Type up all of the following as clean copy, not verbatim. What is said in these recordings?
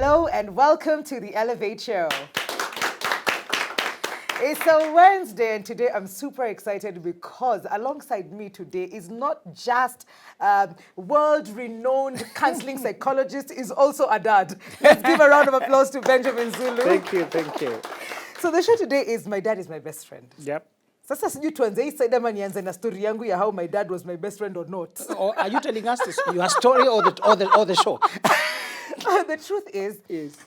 Hello and welcome to the Elevate Show. It's a Wednesday and today I'm super excited because alongside me today is not just world-renowned counseling psychologist, is also a dad. Let's give a round of applause to Benjamin Zulu. Thank you. So the show today is My Dad is My Best Friend. Yep. Sasa sijui tuanze hii side ama nianze na story yangu ya how my dad was my best friend or not. Or are you telling us your story or the show? The truth is,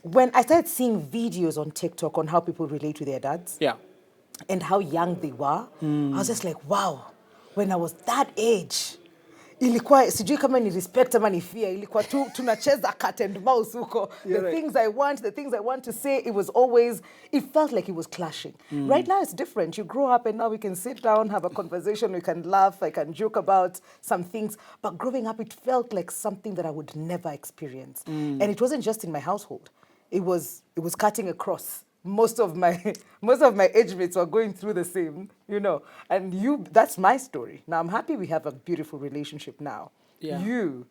when I started seeing videos on TikTok on how people relate to their dads, Yeah. and how young they were, I was just like, wow, when I was that age, ilikuwa sijui kama ni respect ama ni fear, ilikuwa tu tunacheza cat and mouse huko. The things I want to say, it felt like it was clashing. Right now it's different. You grow up and now we can sit down, have a conversation, we can laugh, I can joke about some things. But growing up, it felt like something that I would never experience. And it wasn't just in my household. It was cutting across. Most of my age mates were going through the same, and that's my story. Now I'm happy we have a beautiful relationship now. Yeah. You,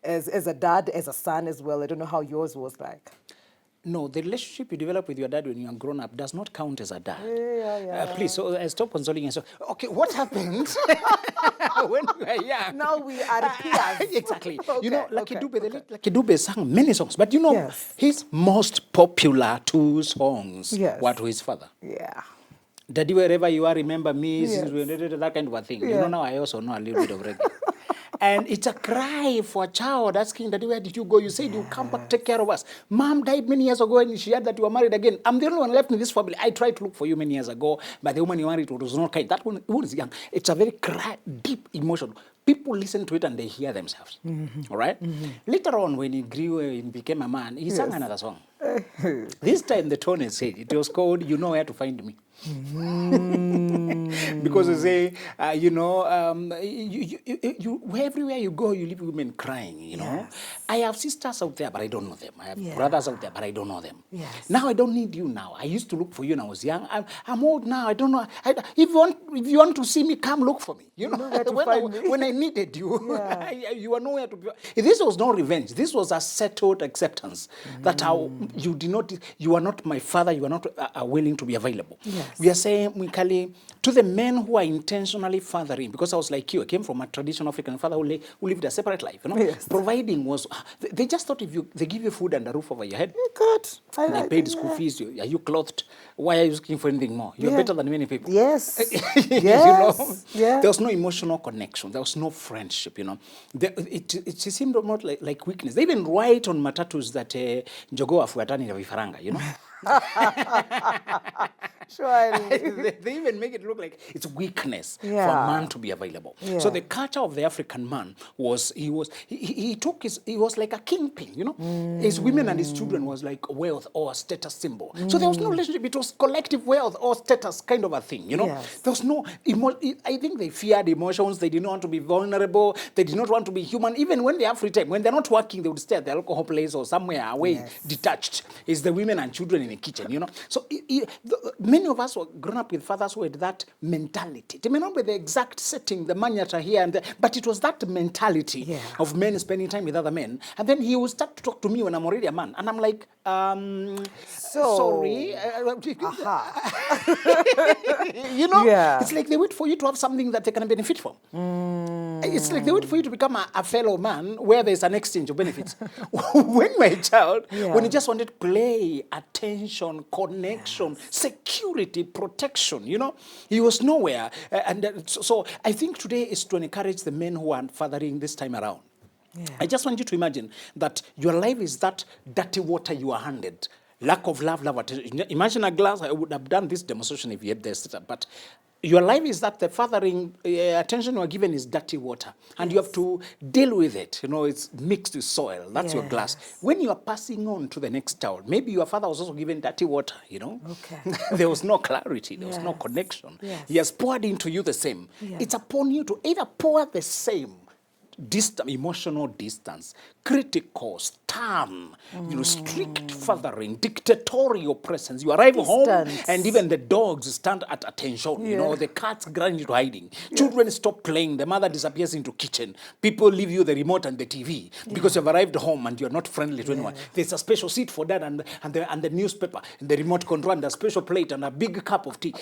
as a dad, as a son as well, I don't know how yours was like. No, the relationship you develop with your dad when you are grown up does not count as a dad. Yeah. Please, so stop consoling yourself. Okay, what happened when we were young? Now we are peers. Exactly. Okay, Lucky okay, Dube, the late Lucky Dube sang many songs, but Yes. his most popular two songs were to his father. Yeah. Daddy, wherever you are, remember me, Yes. that kind of a thing. Yeah. Now I also know a little bit of reggae. And it's a cry for a child asking, Daddy, where did you go? You said you come back, take care of us. Mom died many years ago and she heard that you were married again. I'm the only one left in this family. I tried to look for you many years ago, but the woman you married was not kind. That woman is young. It's a very deep emotion. People listen to it and they hear themselves. All right? Later on, when he grew and became a man, he sang another song. This time the tone is said. It was called You Know Where to Find Me. Because you say, everywhere you go, you leave women crying, Yes. I have sisters out there, but I don't know them. I have brothers out there, but I don't know them. Yes. Now I don't need you now. I used to look for you when I was young. I'm old now. I don't know. If you want to see me, come look for me. You know where to find me. when I needed you, you are nowhere to be. This was no revenge. This was a settled acceptance that you are not my father. You are not willing to be available. Yes. We are saying, Mikali, to the men who are intentionally fathering, because I was like you, I came from a traditional African father who lived a separate life. Yes. Providing was, they just thought if they give you food and a roof over your head, Good. they paid school fees, are you clothed? Why are you looking for anything more? You're better than many people. Yes. Yes. Yeah. There was no emotional connection. There was no friendship, It seemed more like weakness. They even write on matatus that Njogo afuatani na vifaranga, Surely. they even make it look like it's weakness for Yeah. a man to be available. Yeah. So the culture of the African man was he was like a kingpin, His women and his children was like wealth or a status symbol. So there was no relationship. It was collective wealth or status kind of a thing, Yes. There was no I think they feared emotions. They did not want to be vulnerable. They did not want to be human. Even when they have free time, when they're not working, they would stay at the alcohol place or somewhere away, detached. It's the women and children in the kitchen, So many of us were grown up with fathers who had that mentality. It may not be the exact setting, the manyata here and there, but it was that mentality of men spending time with other men. And then he would start to talk to me when I'm already a man. And I'm like, sorry. It's like they wait for you to have something that they can benefit from. It's like they wait for you to become a fellow man where there's an exchange of benefits. When my child, when he just wanted play, attention, connection, security, protection, he was nowhere. So I think today is to encourage the men who are fathering this time around. Yeah. I just want you to imagine that your life is that dirty water you are handed. Lack of love attention. Imagine a glass. I would have done this demonstration if you had this, but your life is that the fathering attention you are given is dirty water, and you have to deal with it. It's mixed with soil. That's your glass. When you are passing on to the next child, maybe your father was also given dirty water. Okay. There was no clarity. There was no connection. Yes. He has poured into you the same. Yes. It's upon you to either pour the same emotional distance, critical, stern, strict fathering, dictatorial presence. You arrive home and even the dogs stand at attention. The cats grind into hiding. Children stop playing. The mother disappears into kitchen. People leave you the remote and the TV because you've arrived home and you're not friendly to anyone. There's a special seat for that and the newspaper and the remote control and a special plate and a big cup of tea.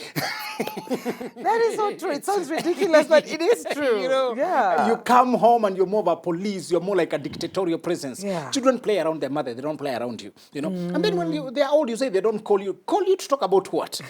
That is so true. It sounds ridiculous, but it is true. You come home and you're more of a police. You're more like a dictatorial presence. Children play around their mother. They don't play around you. And then when they're old, you say they don't call you. Call you to talk about what?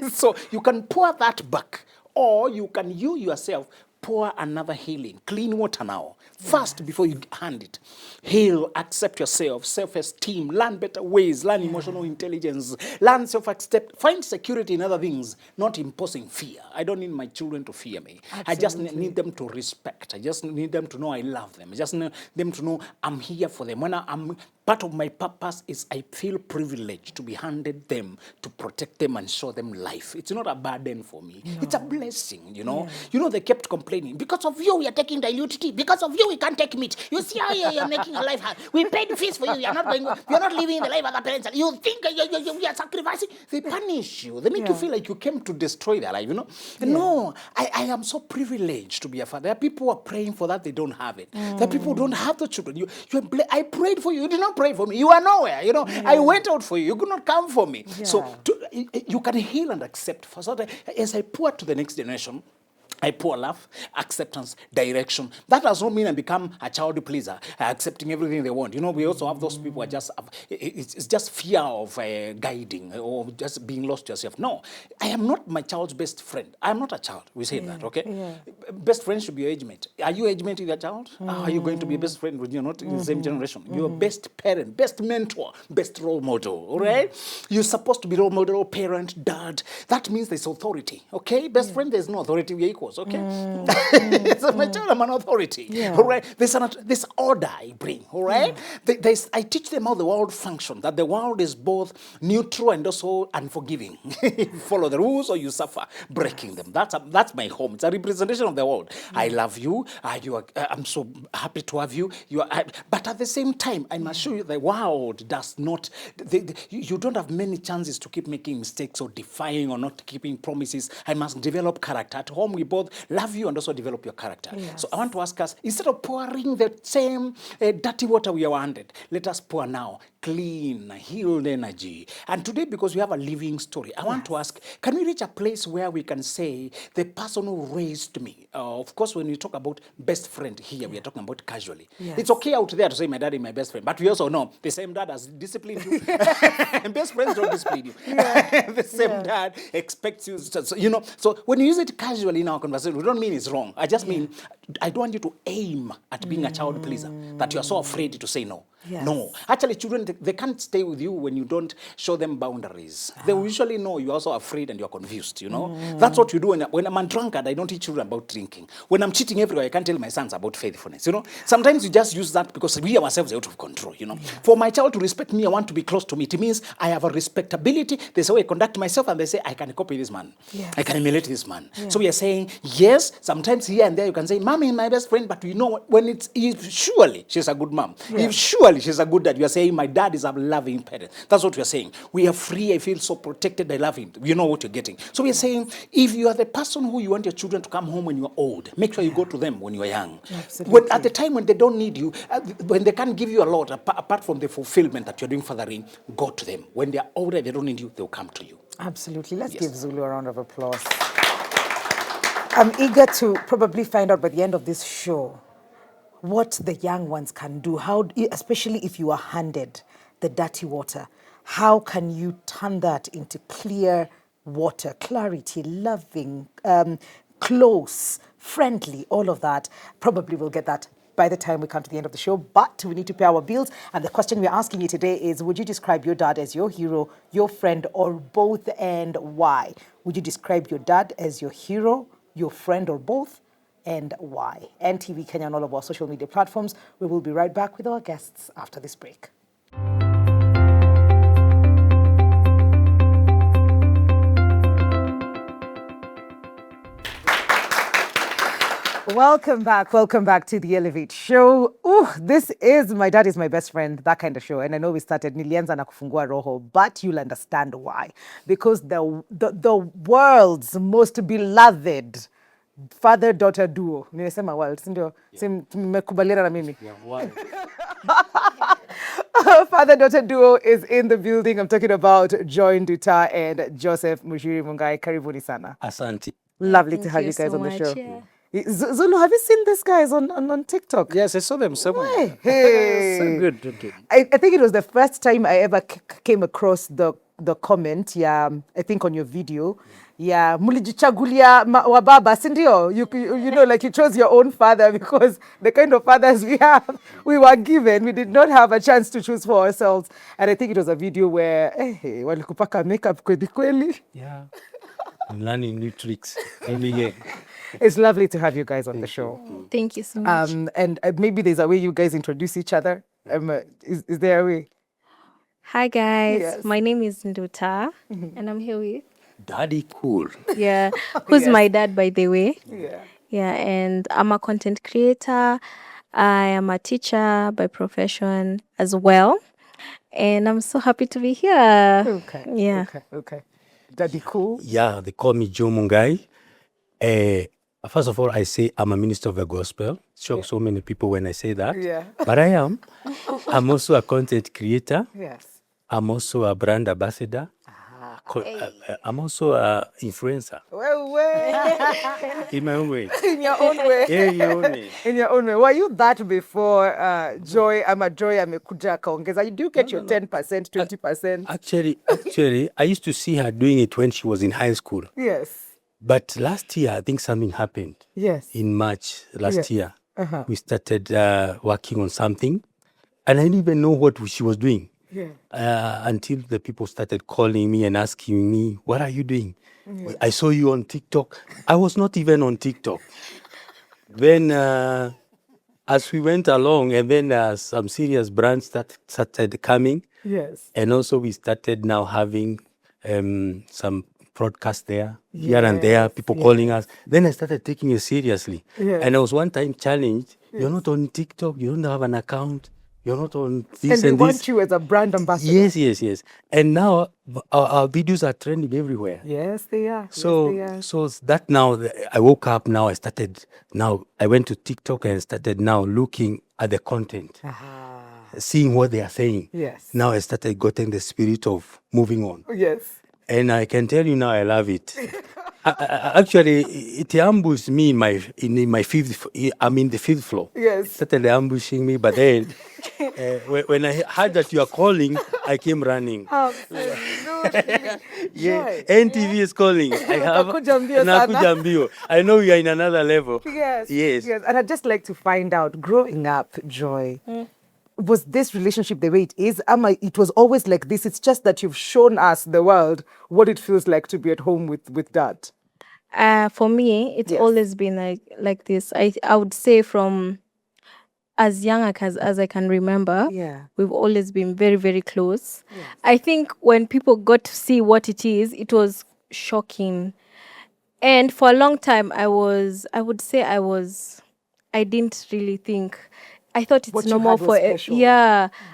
So you can pour that back, or you can yourself pour another healing. Clean water now. Fast before you hand it. Heal, accept yourself, self-esteem, learn better ways, learn emotional intelligence, learn self-accept, find security in other things, not imposing fear. I don't need my children to fear me. Absolutely. I just need them to respect. I just need them to know I love them. I just need them to know I'm here for them. When I'm part of my purpose is I feel privileged to be handed them, to protect them and show them life. It's not a burden for me. No. It's a blessing, they kept complaining. Because of you, we are taking dilute tea. Because of you, we can't take meat. You see how you're making a life hard. We paid fees for you. You're not living the life of the parents. You think you are sacrificing. They punish you. They make you feel like you came to destroy their life, No, I am so privileged to be a father. There are people who are praying for that. They don't have it. There are people who don't have the children. I prayed for you. You did not pray for me. You are nowhere. I went out for you. You could not come for me. So you can heal and accept. So that as I pour to the next generation, I pour love, acceptance, direction. That does not mean I become a child pleaser, accepting everything they want. We also have those people who are it's just fear of guiding or just being lost to yourself. No, I am not my child's best friend. I am not a child. We say that, okay? Yeah. Best friend should be your age mate. Are you age mate with your child? Are you going to be a best friend when you're not in the same generation? Your best parent, best mentor, best role model, all right? You're supposed to be role model, parent, dad. That means there's authority, okay? Best friend, there's no authority. We're equals. Okay, so my child, I'm an authority. All right, this order I bring. All right, I teach them how the world functions. That the world is both neutral and also unforgiving. You follow the rules or you suffer breaking them. That's my home. It's a representation of the world. I love you. I'm so happy to have you. But at the same time, I must show you the world does not. You don't have many chances to keep making mistakes or defying or not keeping promises. I must develop character. At home, we both love you and also develop your character. Yes. So I want to ask us, instead of pouring the same dirty water we are handed, let us pour now clean, healed energy. And today, because we have a living story, I want to ask, can we reach a place where we can say, the person who raised me, of course, when we talk about best friend here, we are talking about casually. Yes. It's okay out there to say my dad is my best friend, but we also know the same dad has disciplined you. Best friends don't discipline you. The same dad expects you. So when you use it casually in our conversation, we don't mean it's wrong. I just mean, I don't want you to aim at being a child pleaser, that you are so afraid to say no. Yes. No. Actually, children, they can't stay with you when you don't show them boundaries. They will usually know you're also afraid and you're confused, That's what you do. When I'm a drunkard, I don't teach children about drinking. When I'm cheating everywhere, I can't tell my sons about faithfulness, Sometimes you just use that because we ourselves are out of control, For my child to respect me, I want to be close to me. It means I have a respectability. There's a way I conduct myself and they say, I can copy this man. Yes. I can emulate this man. Yes. So we are saying, yes, sometimes here and there you can say, Mommy is my best friend, but when if surely she's a good mom. Yes. If surely she's a good dad, you are saying, my dad is a loving parent. That's what we are saying. We are free. I feel so protected. I love him. You know what you're getting. So we are saying, if you are the person who you want your children to come home when you're old, make sure you go to them when you are young. Absolutely. At the time when they don't need you, when they can't give you a lot, apart from the fulfillment that you're doing fathering, go to them. When they are older, they don't need you, they'll come to you. Absolutely. Let's give Zulu a round of applause. I'm eager to probably find out by the end of this show what the young ones can do, how, especially if you are handed the dirty water, how can you turn that into clear water, clarity, loving, close, friendly, all of that. Probably we'll get that by the time we come to the end of the show, but we need to pay our bills. And the question we're asking you today is, would you describe your dad as your hero, your friend, or both, and why? Would you describe your dad as your hero, your friend, or both, and why? NTV Kenya on all of our social media platforms. We will be right back with our guests after this break. Welcome back to the Elevate Show. Ooh, this is My Dad is My Best Friend, that kind of show. And I know we started Nilianza na Kufungua Roho, but you'll understand why. Because the world's most beloved father-daughter duo. Nimesema world, si ndio? Mmekubaliana na mimi. Father-daughter duo is in the building. I'm talking about Joy Nduta and Joseph Mushiri Mungai. Karibuni sana. Asante. Lovely to have you guys so on the show. much, yeah. Zulu, have you seen these guys on TikTok? Yes, I saw them somewhere. Hey. So good. Okay. I think it was the first time I ever came across the comment, yeah, I think on your video, yeah, mulijichagulia wababa, sindio? You know, like you chose your own father because the kind of fathers we were given, we did not have a chance to choose for ourselves. And I think it was a video where, hey, walikupaka makeup kweli kweli. Yeah. I'm learning new tricks every year. It's lovely to have you guys on the show. Thank you so much. And maybe there's a way you guys introduce each other. Is there a way? Hi guys, Yes. my name is Nduta, and I'm here with Daddy cool. who's Yes. my dad, by the way. Yeah. And I'm a content creator. I am a teacher by profession as well, and I'm so happy to be here. Okay. Yeah. Okay. Daddy cool. Yeah, they call me Joe Mungai. First of all, I say I'm a minister of the gospel. Shocks so many people when I say that. Yeah. But I am. I'm also a content creator. Yes. I'm also a brand ambassador. I'm also an influencer Well, in my own way. in your own way. Yeah, in your own way. In your own way. Were you that before Joy amekuja akaongeza? Do you get your 10%, 20%? Actually, I used to see her doing it when she was in high school. Yes. But last year, I think something happened. Yes. In March last year, Uh-huh. we started working on something, and I didn't even know what she was doing Yeah. until the people started calling me and asking me, "What are you doing?" I saw you on TikTok. I was not even on TikTok. Then, as we went along, and then some serious brands started coming, Yes. and also we started now having some broadcast there, here and there, people calling us. Then I started taking it seriously. Yes. And I was one time challenged, you're not on TikTok, you don't have an account, you're not on this And we and want this. you as a brand ambassador. Yes. And now our videos are trending everywhere. Yes, they are. So, yes, they are. so that now, I woke up now, I went to TikTok and started now looking at the content, seeing what they are saying. Yes. Now I started getting the spirit of moving on. Yes. And I can tell you now, I love it. Actually, it ambushed me in my fifth. I'm in the fifth floor. Yes. It started ambushing me, but then when I heard that you are calling, I came running. Absolutely. Yeah, Joy. NTV is calling. I have Nakuja mbio sana. Nakuja mbio. I know we are in another level. Yes. And I'd just like to find out, growing up, Joy, was this relationship the way it is? It was always like this. It's just that you've shown us the world what it feels like to be at home with dad. For me, it's Yes. always been like this. I would say from as young as I can remember, Yeah. we've always been very, very close. I think when people got to see what it is, it was shocking. And for a long time, I didn't really think. I thought it's What you normal had was for special.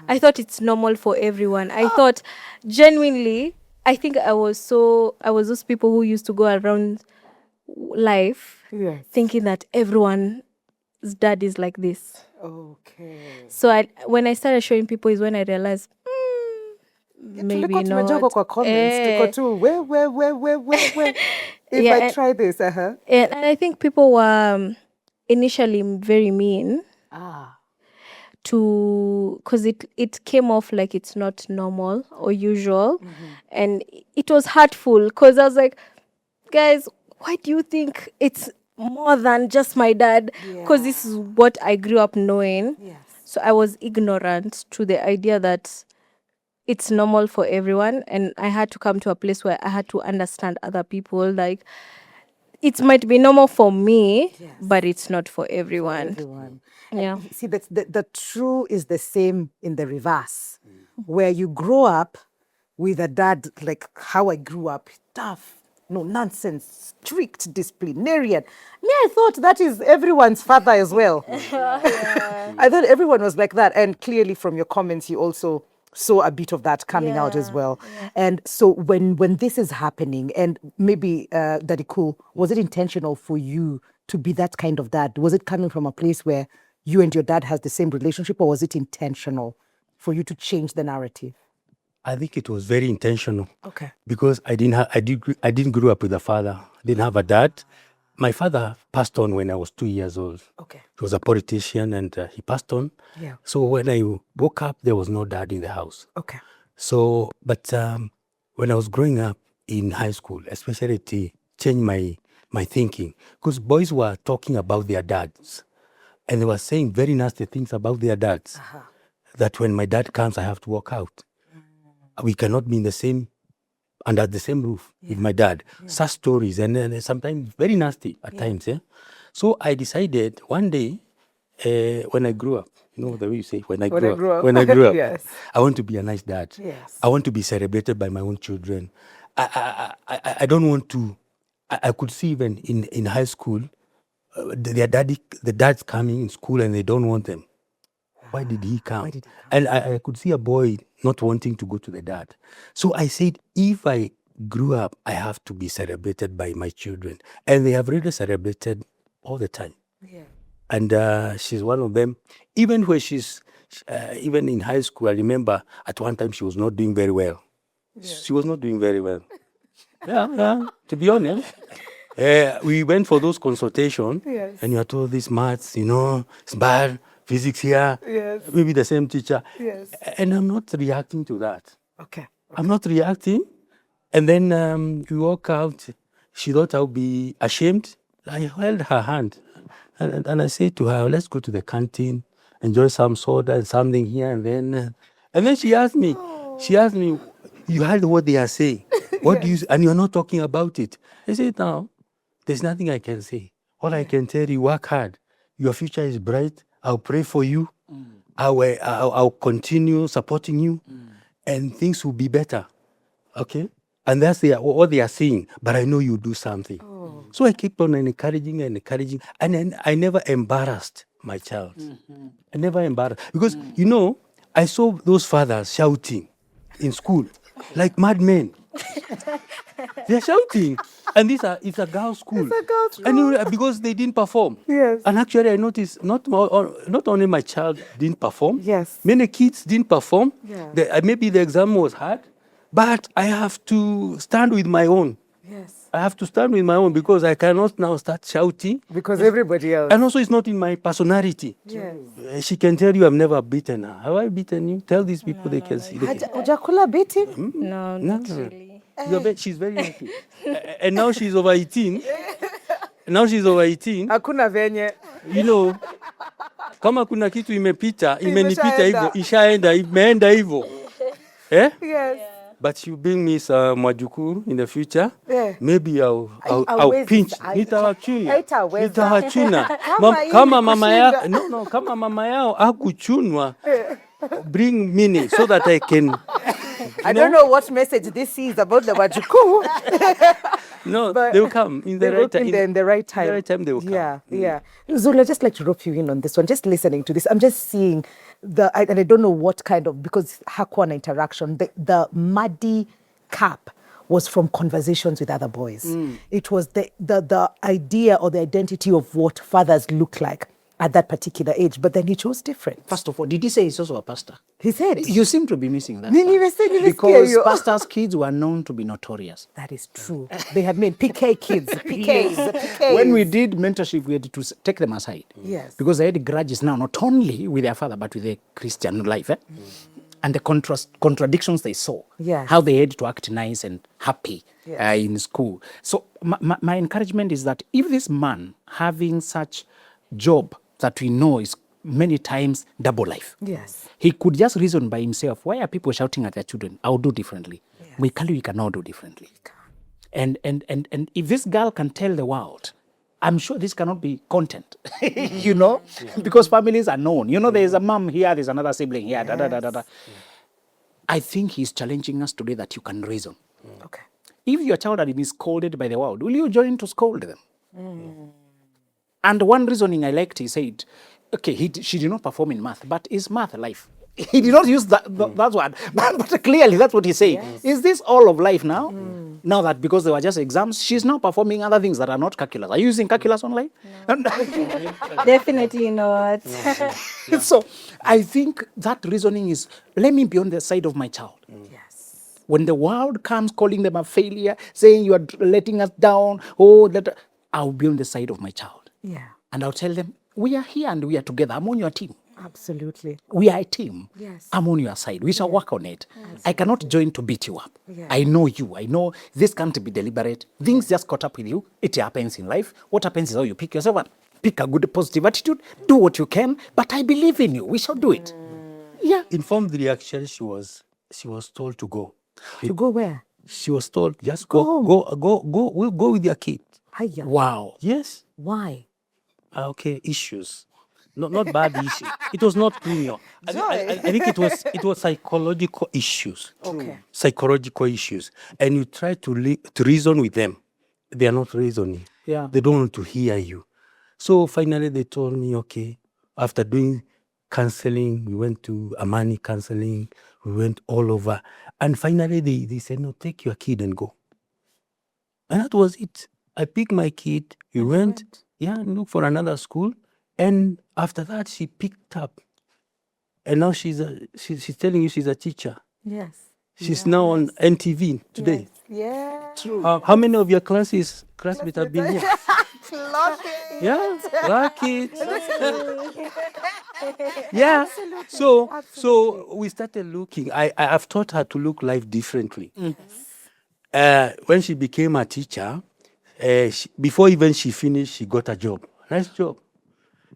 I thought it's normal for everyone. I thought genuinely, I think I was those people who used to go around life Yes. thinking that everyone's dad is like this. Okay. So when I started showing people is when I realized maybe Tulikuwa tumejua not. kwa comments. Tuko tu, where. If Yeah, I and- try this, And I think people were initially very mean because it came off like it's not normal or usual, and it was hurtful because I was like, guys, why do you think it's more than just my dad? Because this is what I grew up knowing. Yes. So I was ignorant to the idea that it's normal for everyone, and I had to come to a place where I had to understand other people. Like, it might be normal for me, but it's not for everyone. Everyone. Yeah. See, the true is the same in the reverse, where you grow up with a dad like how I grew up, tough, no nonsense, strict disciplinarian. Me, I thought that is everyone's father as well. I thought everyone was like that. And clearly from your comments, you also saw a bit of that coming out as well. And so when this is happening, and maybe Daddy Cool, was it intentional for you to be that kind of dad? Was it coming from a place where you and your dad has the same relationship, or was it intentional for you to change the narrative? I think it was very intentional. Okay. Because I didn't grow up with a father. Didn't have a dad. My father passed on when I was 2 years old. Okay. He was a politician and he passed on. Yeah. So when I woke up, there was no dad in the house. Okay. So, but when I was growing up in high school, especially it changed my thinking, because boys were talking about their dads, and they were saying very nasty things about their dads. That when my dad comes, I have to walk out. We cannot be in the same under the same roof with my dad. Such stories, and sometimes very nasty at times. Yeah. So I decided one day when I grew up, you know the way you say when I grew up, Yes. I want to be a nice dad. Yes. I want to be celebrated by my own children. I don't want to. I could see even in high school, the dad's coming in school and they don't want them. Why did he come? And I could see a boy not wanting to go to the dad. So I said, if I grew up, I have to be celebrated by my children. And they have really celebrated all the time. Yeah. And she's one of them. Even when even in high school, I remember at one time she was not doing very well. She was not doing very well. Yeah, to be honest. We went for those consultations. Yes. And you are told this maths, it's bad. Physics here, maybe the same teacher. Yes. And I'm not reacting to that. Okay. I'm not reacting. And then we walk out. She thought I would be ashamed. I held her hand. And I said to her, let's go to the canteen, enjoy some soda and something here. And then she asked me, you heard what they are saying. What do you say? And you're not talking about it. I said, no, there's nothing I can say. All I can tell you, work hard. Your future is bright. I'll pray for you. I'll continue supporting you, and things will be better. Okay? And that's what they are saying. But I know you do something. So I kept on encouraging. And then I never embarrassed my child. I never embarrassed. Because, I saw those fathers shouting in school like madmen. They're shouting. And it's a girls' school. It's a girls' school. And because they didn't perform. Yes. And actually, I noticed not only my child didn't perform. Yes. Many kids didn't perform. Yeah. Maybe the exam was hard. But I have to stand with my own. Yes. I have to stand with my own because I cannot now start shouting. Because everybody else. And also, it's not in my personality. Yes. She can tell you I've never beaten her. Have I beaten you? Tell these people they can see. Ujakula beat him? No, not really. She's very lucky. And now she's over 18. Hakuna venye. Kama kuna kitu imenipita hivyo, imeenda hivyo. Yes. But she'll bring me some mwajukuru in the future. Yeah. Maybe I'll pinch. Nitawachuna. Kama mama yao hakuchunwa, bring mini so that I can. I don't know what message this is about the Wajuku. No, they will come in the right time. In the right time. In the right time they will come. Yeah. Zula, just like to rope you in on this one. Just listening to this, I'm just seeing and I don't know what kind of, because hakuwa interaction, the muddy cap was from conversations with other boys. It was the idea or the identity of what fathers look like at that particular age, but then he chose different. First of all, did he say he's also a pastor? He said. You seem to be missing that. Because pastors' kids were known to be notorious. That is true. They have made PK kids. PKs. When we did mentorship, we had to take them aside. Yes. Because they had grudges now, not only with their father, but with their Christian life. And the contradictions they saw. Yes. How they had to act nice and happy in school. So my encouragement is that if this man having such job that we know is many times double life. Yes. He could just reason by himself, why are people shouting at their children? I'll do differently. Yes. We cannot do differently. And if this girl can tell the world, I'm sure this cannot be content, because families are known. There's a mom here, there's another sibling here, Yes. I think he's challenging us today that you can reason. Okay. if your child had been scolded by the world, will you join to scold them? And one reasoning I liked, he said, okay, she did not perform in math, but is math life? He did not use that word, but clearly that's what he's saying. Yes. Is this all of life now? Now that because they were just exams, she's now performing other things that are not calculus. Are you using calculus online? No. Definitely not. So I think that reasoning is, let me be on the side of my child. Yes. When the world comes calling them a failure, saying you are letting us down, I'll be on the side of my child. Yeah. And I'll tell them, we are here and we are together. I'm on your team. Absolutely. We are a team. Yes. I'm on your side. We shall work on it. I cannot join to beat you up. Yeah. I know you. I know this can't be deliberate. Things just caught up with you. It happens in life. What happens is how you pick yourself up. Pick a good positive attitude. Do what you can. But I believe in you. We shall do it. Yeah. Informed reaction, she was told to go. To go where? She was told, just Go we'll go with your kid. Hiya. Wow. Yes. Why? Okay, issues. Not bad issues. It was not criminal. I think it was psychological issues. Okay. Psychological issues. And you try to reason with them. They are not reasoning. Yeah. They don't want to hear you. So finally they told me, okay, after doing counseling, we went to Amani counseling, we went all over. And finally they said, no, take your kid and go. And that was it. I picked my kid, we went, and looked for another school. And after that, she picked up. And now she's telling you she's a teacher. Yes. She's now on NTV today. Yeah. True. How many of your classmates have been here? Lucky. Yeah, lucky. Yeah. So we started looking. I've taught her to look life differently. When she became a teacher, before even she finished, she got a job. Nice job.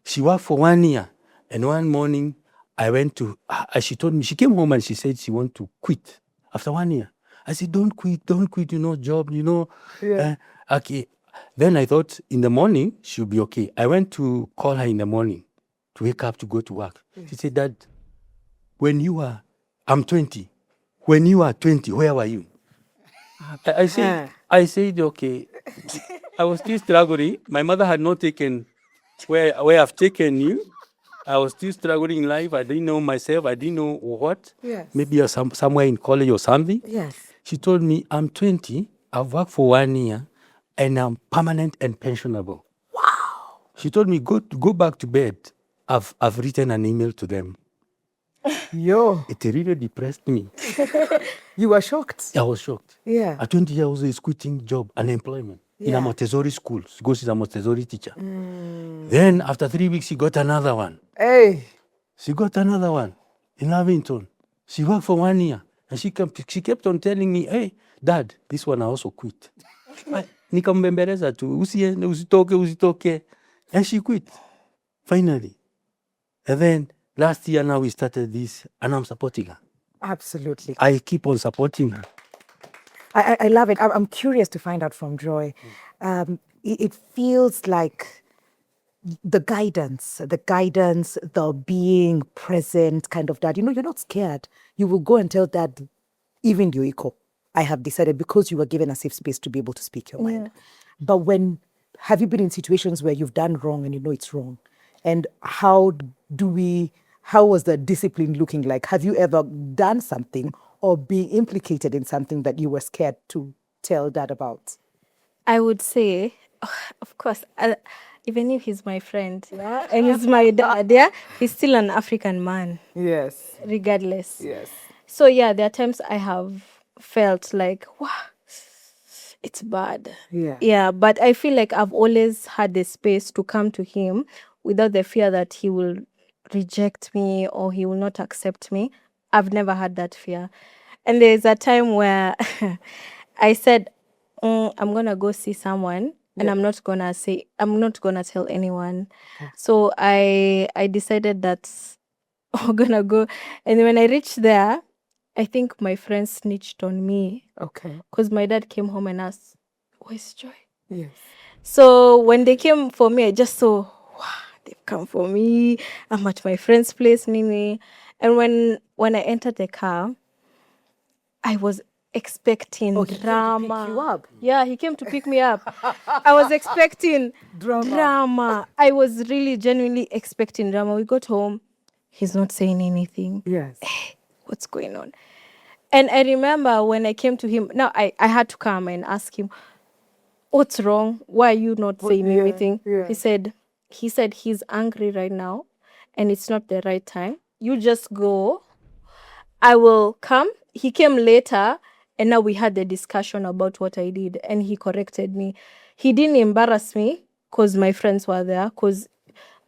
She worked for 1 year. And one morning, I went to, she told me, she came home and she said she want to quit after 1 year. I said, don't quit, job, Yeah. Okay. Then I thought in the morning, she'll be okay. I went to call her in the morning to wake up to go to work. She said, Dad, I'm 20. When you are 20, where were you? I said, okay. I was still struggling. My mother had not taken where I've taken you. I was still struggling in life. I didn't know myself. I didn't know what. Yes. Maybe you're somewhere in college or something. Yes. She told me, I'm 20. I've worked for 1 year. And I'm permanent and pensionable. Wow. She told me, go back to bed. I've written an email to them. Yo. It really depressed me. You were shocked? I was shocked. Yeah. At 20 years old, is quitting job, unemployment in a Montessori school. Because she's a Montessori teacher. Then after 3 weeks, she got another one. Hey. She got another one in Lavington. She worked for 1 year. And she kept on telling me, hey, Dad, this one I also quit. Nikambembeleza tu, usiende, usitoke. And she quit, finally. And then last year now we started this, and I'm supporting her. Absolutely. I keep on supporting her. I love it. I'm curious to find out from Joy. It feels like the guidance, the being present kind of dad. You're not scared. You will go and tell dad, even Yoiko, I have decided, because you were given a safe space to be able to speak your mind. But have you been in situations where you've done wrong and you know it's wrong? And how was the discipline looking like? Have you ever done something or been implicated in something that you were scared to tell dad about? I would say, of course, even if he's my friend and he's my dad, he's still an African man. Yes. Regardless. Yes. So yeah, there are times I have felt like, wow, it's bad. Yeah. Yeah, but I feel like I've always had the space to come to him without the fear that he will reject me or he will not accept me. I've never had that fear. And there's a time where I said, I'm going to go see someone and I'm not going to tell anyone. Yeah. So I decided that I'm going to go. And when I reached there, I think my friends snitched on me. Okay. Because my dad came home and asked, where's Joy? Yes. So when they came for me, I just saw, wow, they've come for me. I'm at my friend's place, Nini. And when I entered the car, I was expecting Oh, he came to pick drama. you up? Yeah, he came to pick me up. I was expecting drama. I was really genuinely expecting drama. We got home. He's not saying anything. Yes. What's going on? And I remember when I came to him, now I had to come and ask him, what's wrong? Why are you not saying anything? yeah. He said he's angry right now and it's not the right time. You just go. I will come. He came later and now we had the discussion about what I did and he corrected me. He didn't embarrass me because my friends were there, because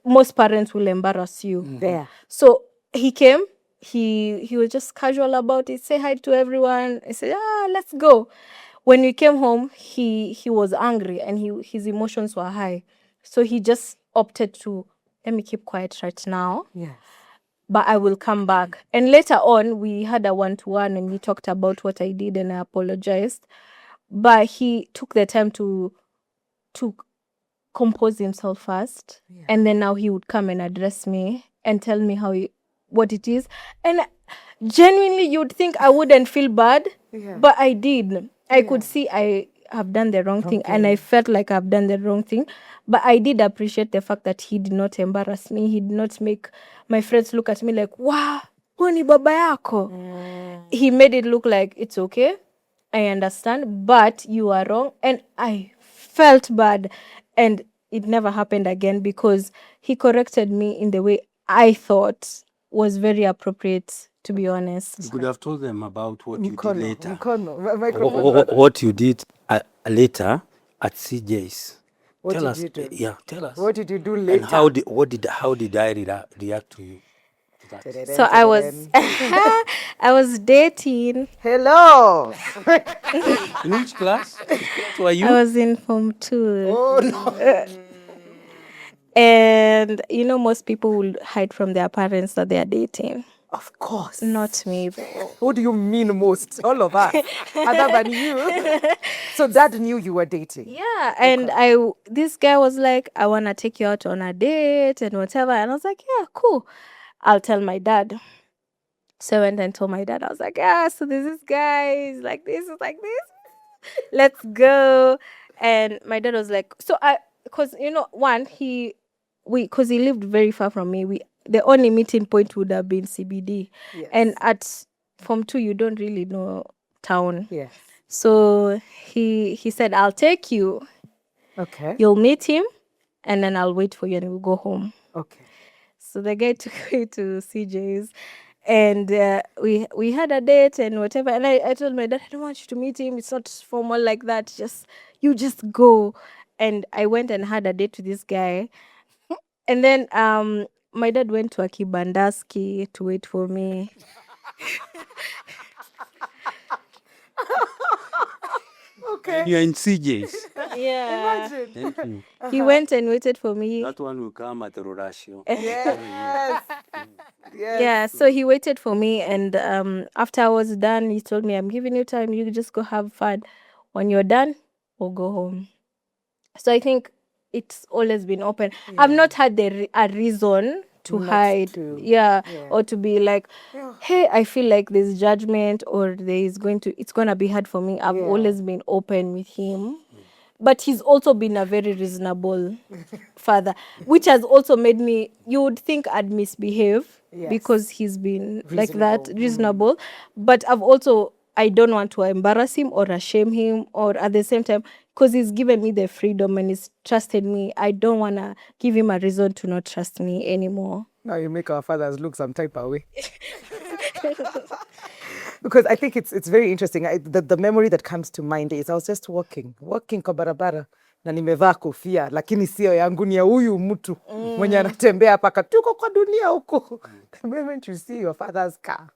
most parents will embarrass you. There. So he came. He was just casual about it. Say hi to everyone. I said, let's go. When we came home, he was angry and his emotions were high. So he just opted to, let me keep quiet right now. Yes. But I will come back. And later on, we had a one-to-one and we talked about what I did and I apologized. But he took the time to compose himself first. Yeah. And then now he would come and address me and tell me what it is. And genuinely, you'd think I wouldn't feel bad, but I did. I could see I have done the wrong thing and I felt like I've done the wrong thing. But I did appreciate the fact that he did not embarrass me. He did not make my friends look at me like, wow, huyu ni baba yako. He made it look like it's okay. I understand, but you are wrong. And I felt bad. And it never happened again because he corrected me in the way I thought was very appropriate, to be honest. You could have told them about what you did later. What you did later at CJ's. Tell us. You do? Yeah, tell us. What did you do later? And how did I react to you? So I was dating. Hello. In which class? Who are you? I was in Form 2. Oh no. And most people will hide from their parents that they are dating. Of course. Not me. What do you mean most? All of us. Other than you. So dad knew you were dating? Yeah. And this guy was like, I want to take you out on a date and whatever. And I was like, yeah, cool. I'll tell my dad. So I went and told my dad. I was like, so there's this guy. He's like this. He's like this. Let's go. And my dad was like, because, because he lived very far from me. The only meeting point would have been CBD. Yes. And at Form 2, you don't really know town. Yes. So he said, I'll take you. Okay. You'll meet him, and then I'll wait for you, and we'll go home. Okay. So the guy took me to CJ's, and we had a date and whatever. And I told my dad, I don't want you to meet him. It's not formal like that. You just go. And I went and had a date with this guy. And then my dad went to a Kibandaski to wait for me. Okay. You're in CJ's. Yeah. Imagine. He went and waited for me. That one will come at Rorashio. Yes. Yes. Yeah, so he waited for me, and after I was done, he told me, I'm giving you time. You just go have fun. When you're done, we'll go home. So I think it's always been open. Yeah. I've not had a reason to hide, or to be like, hey, I feel like there's judgment or it's gonna be hard for me. I've always been open with him. But he's also been a very reasonable father, which has also made me, you would think I'd misbehave because he's been like that, reasonable. But I don't want to embarrass him or shame him, or at the same time, because he's given me the freedom and he's trusted me, I don't want to give him a reason to not trust me anymore. Now you make our fathers look some type of way. Because I think it's very interesting. The memory that comes to mind is I was just walking kwa barabara na nimevaa kofia, lakini sio yangu, ni ya huyu mtu mwenye anatembea paka tuko kwa dunia huko. The moment you see your father's car,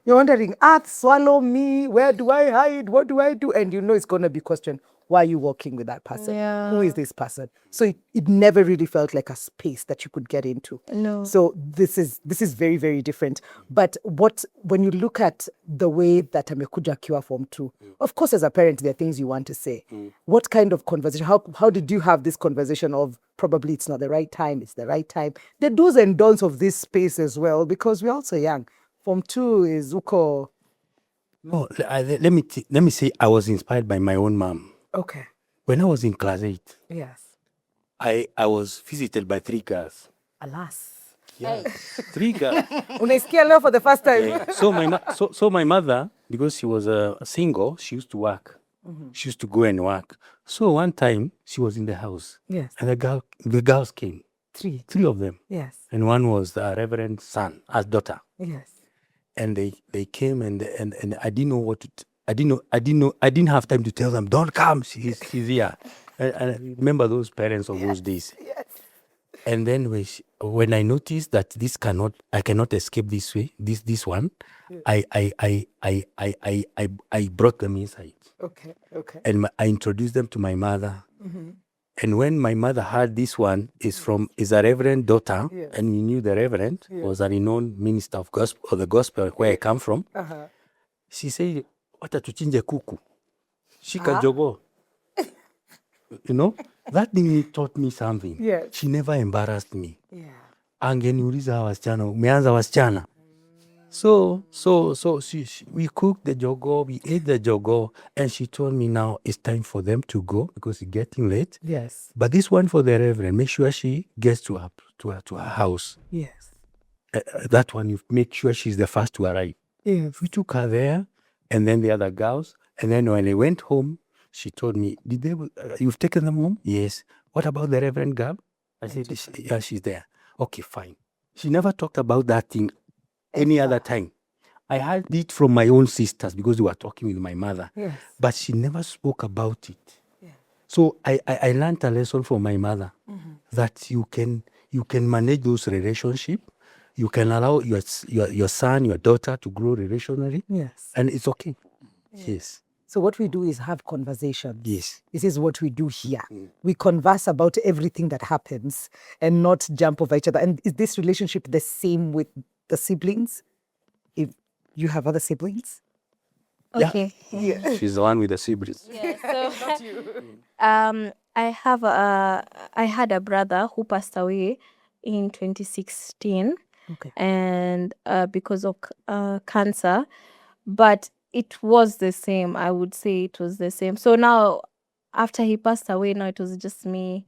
you're wondering, earth swallow me, where do I hide, what do I do? And it's going to be questioned, why are you walking with that person? Yeah. Who is this person? So it never really felt like a space that you could get into. No. So this is very, very different. But when you look at the way that amekuja akiwa Form 2, of course, as a parent, there are things you want to say. What kind of conversation? How did you have this conversation of probably it's not the right time, it's the right time? The do's and don'ts of this space as well, because we're also young. Form 2 is uko No, let me say I was inspired by my own mom. Okay. When I was in class 8, Yes. I was visited by 3 girls. Alas. Yeah, 3 girls. Unaisikia leo for the first time. Yeah. So my mother, because she was single, she used to work. She used to go and work. So one time she was in the house, Yes. and the girls came, 3. 3 of them, Yes. and one was the Reverend son, as daughter. Yes. And they came, and I didn't know what to. I didn't have time to tell them, don't come. She's here. And I remember those parents of those days. Yes. And then when I noticed that I cannot escape this way, this one, I brought them inside, Okay. Okay. and I introduced them to my mother. And when my mother heard this one is a reverend daughter, Yes. and we knew the reverend was a renowned minister of gospel, or the gospel where I come from, she said, "Wata tuchinje kuku, shika jogo." You know, that thing taught me something. Yes. She never embarrassed me. Yeah. Angeniuliza wasichana, umeanza wasichana. So we cooked the jogo, we ate the jogo, and she told me now it's time for them to go because it's getting late. Yes. But this one for the reverend, make sure she gets to her house. Yes. That one, you make sure she's the first to arrive. Yes. We took her there, and then the other girls. And then when I went home, she told me, you've taken them home? Yes. What about the Reverend Gab? I said, yeah, she's there. Okay, fine. She never talked about that thing any other time. I heard it from my own sisters because they were talking with my mother. Yes. But she never spoke about it. Yeah. So I learned a lesson from my mother that you can manage those relationships. You can allow your son, your daughter to grow relationally. Yes. And it's okay. Yes. So what we do is have conversations. Yes. This is what we do here. We converse about everything that happens and not jump over each other. And is this relationship the same with the siblings? If you have other siblings? Okay. She's the one with the siblings. Yeah, so I had a brother who passed away in 2016. Okay. And because of cancer, but it was the same. I would say it was the same. So now, after he passed away, now it was just me.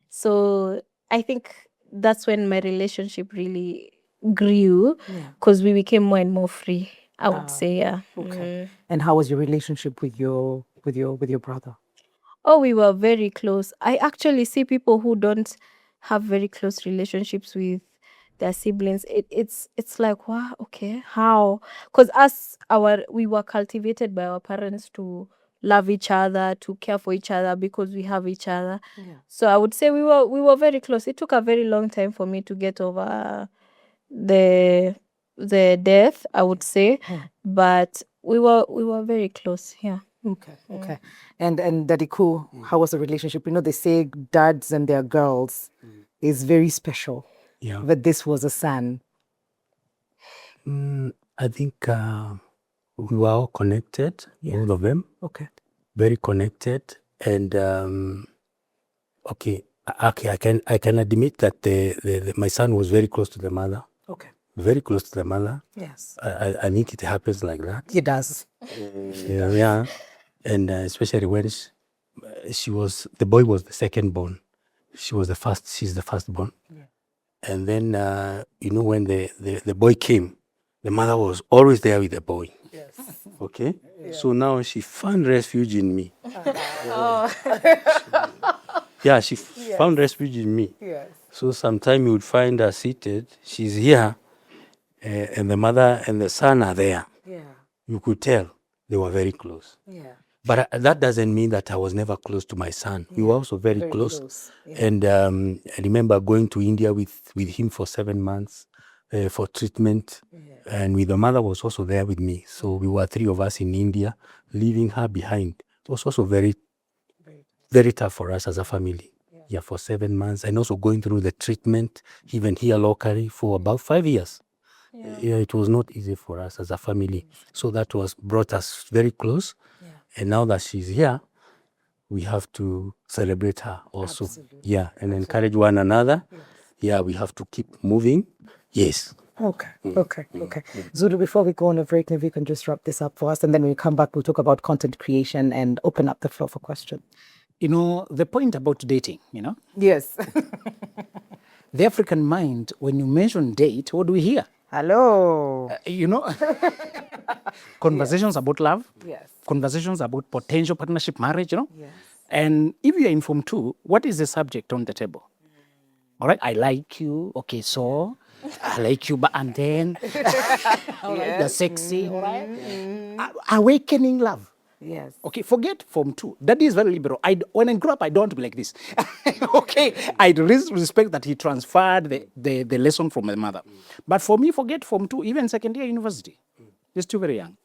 So I think that's when my relationship really grew, because we became more and more free, I would say. Yeah. Okay. And how was your relationship with your brother? Oh, we were very close. I actually see people who don't have very close relationships with their siblings. It's like, wow, okay, how? Because we were cultivated by our parents to love each other, to care for each other because we have each other. Yeah. So I would say we were very close. It took a very long time for me to get over the death, I would say, but we were very close. Yeah. Okay. Okay. And Daddy Ku, how was the relationship? You know, they say dads and their girls is very special. Yeah. But this was a son. I think we were all connected, all of them. Okay. Very connected. And okay, I can admit that my son was very close to the mother. Okay. Very close to the mother. Yes. I think it happens like that. It does. Yeah. And especially when the boy was the second born. She's the firstborn. Yeah. And then, when the boy came, the mother was always there with the boy. Yes. Okay? Yeah. So now she found refuge in me. Yeah, she found refuge in me. Yes. So sometime you would find her seated, she's here, and the mother and the son are there. Yeah. You could tell they were very close. Yeah. But that doesn't mean that I was never close to my son. We were also very close. Yeah. And I remember going to India with him for 7 months for treatment. Yeah. And the mother was also there with me. So we were 3 of us in India, leaving her behind. It was also very, very tough for us as a family. Yeah, for 7 months. And also going through the treatment, even here locally, for about 5 years. Yeah, it was not easy for us as a family. So that brought us very close. Yeah. And now that she's here, we have to celebrate her also. Absolutely. Yeah, and encourage one another. Yes. Yeah, we have to keep moving. Yes. Okay, okay. Zulu, before we go on a break, maybe you can just wrap this up for us, and then when we come back, we'll talk about content creation and open up the floor for questions. The point about dating, Yes. the African mind, when you mention date, what do we hear? Hello. Conversations about love. Yes. Conversations about potential partnership marriage, Yes. And if you're in Form 2, what is the subject on the table? All right, I like you. Okay, so I like you, but and then, all right, the sexy, all right? Awakening love. Yes. Okay, forget Form 2. Daddy is very liberal. When I grew up, I don't want to be like this. Okay, I respect that he transferred the lesson from my mother. But for me, forget Form 2, even second year university. You're still very young.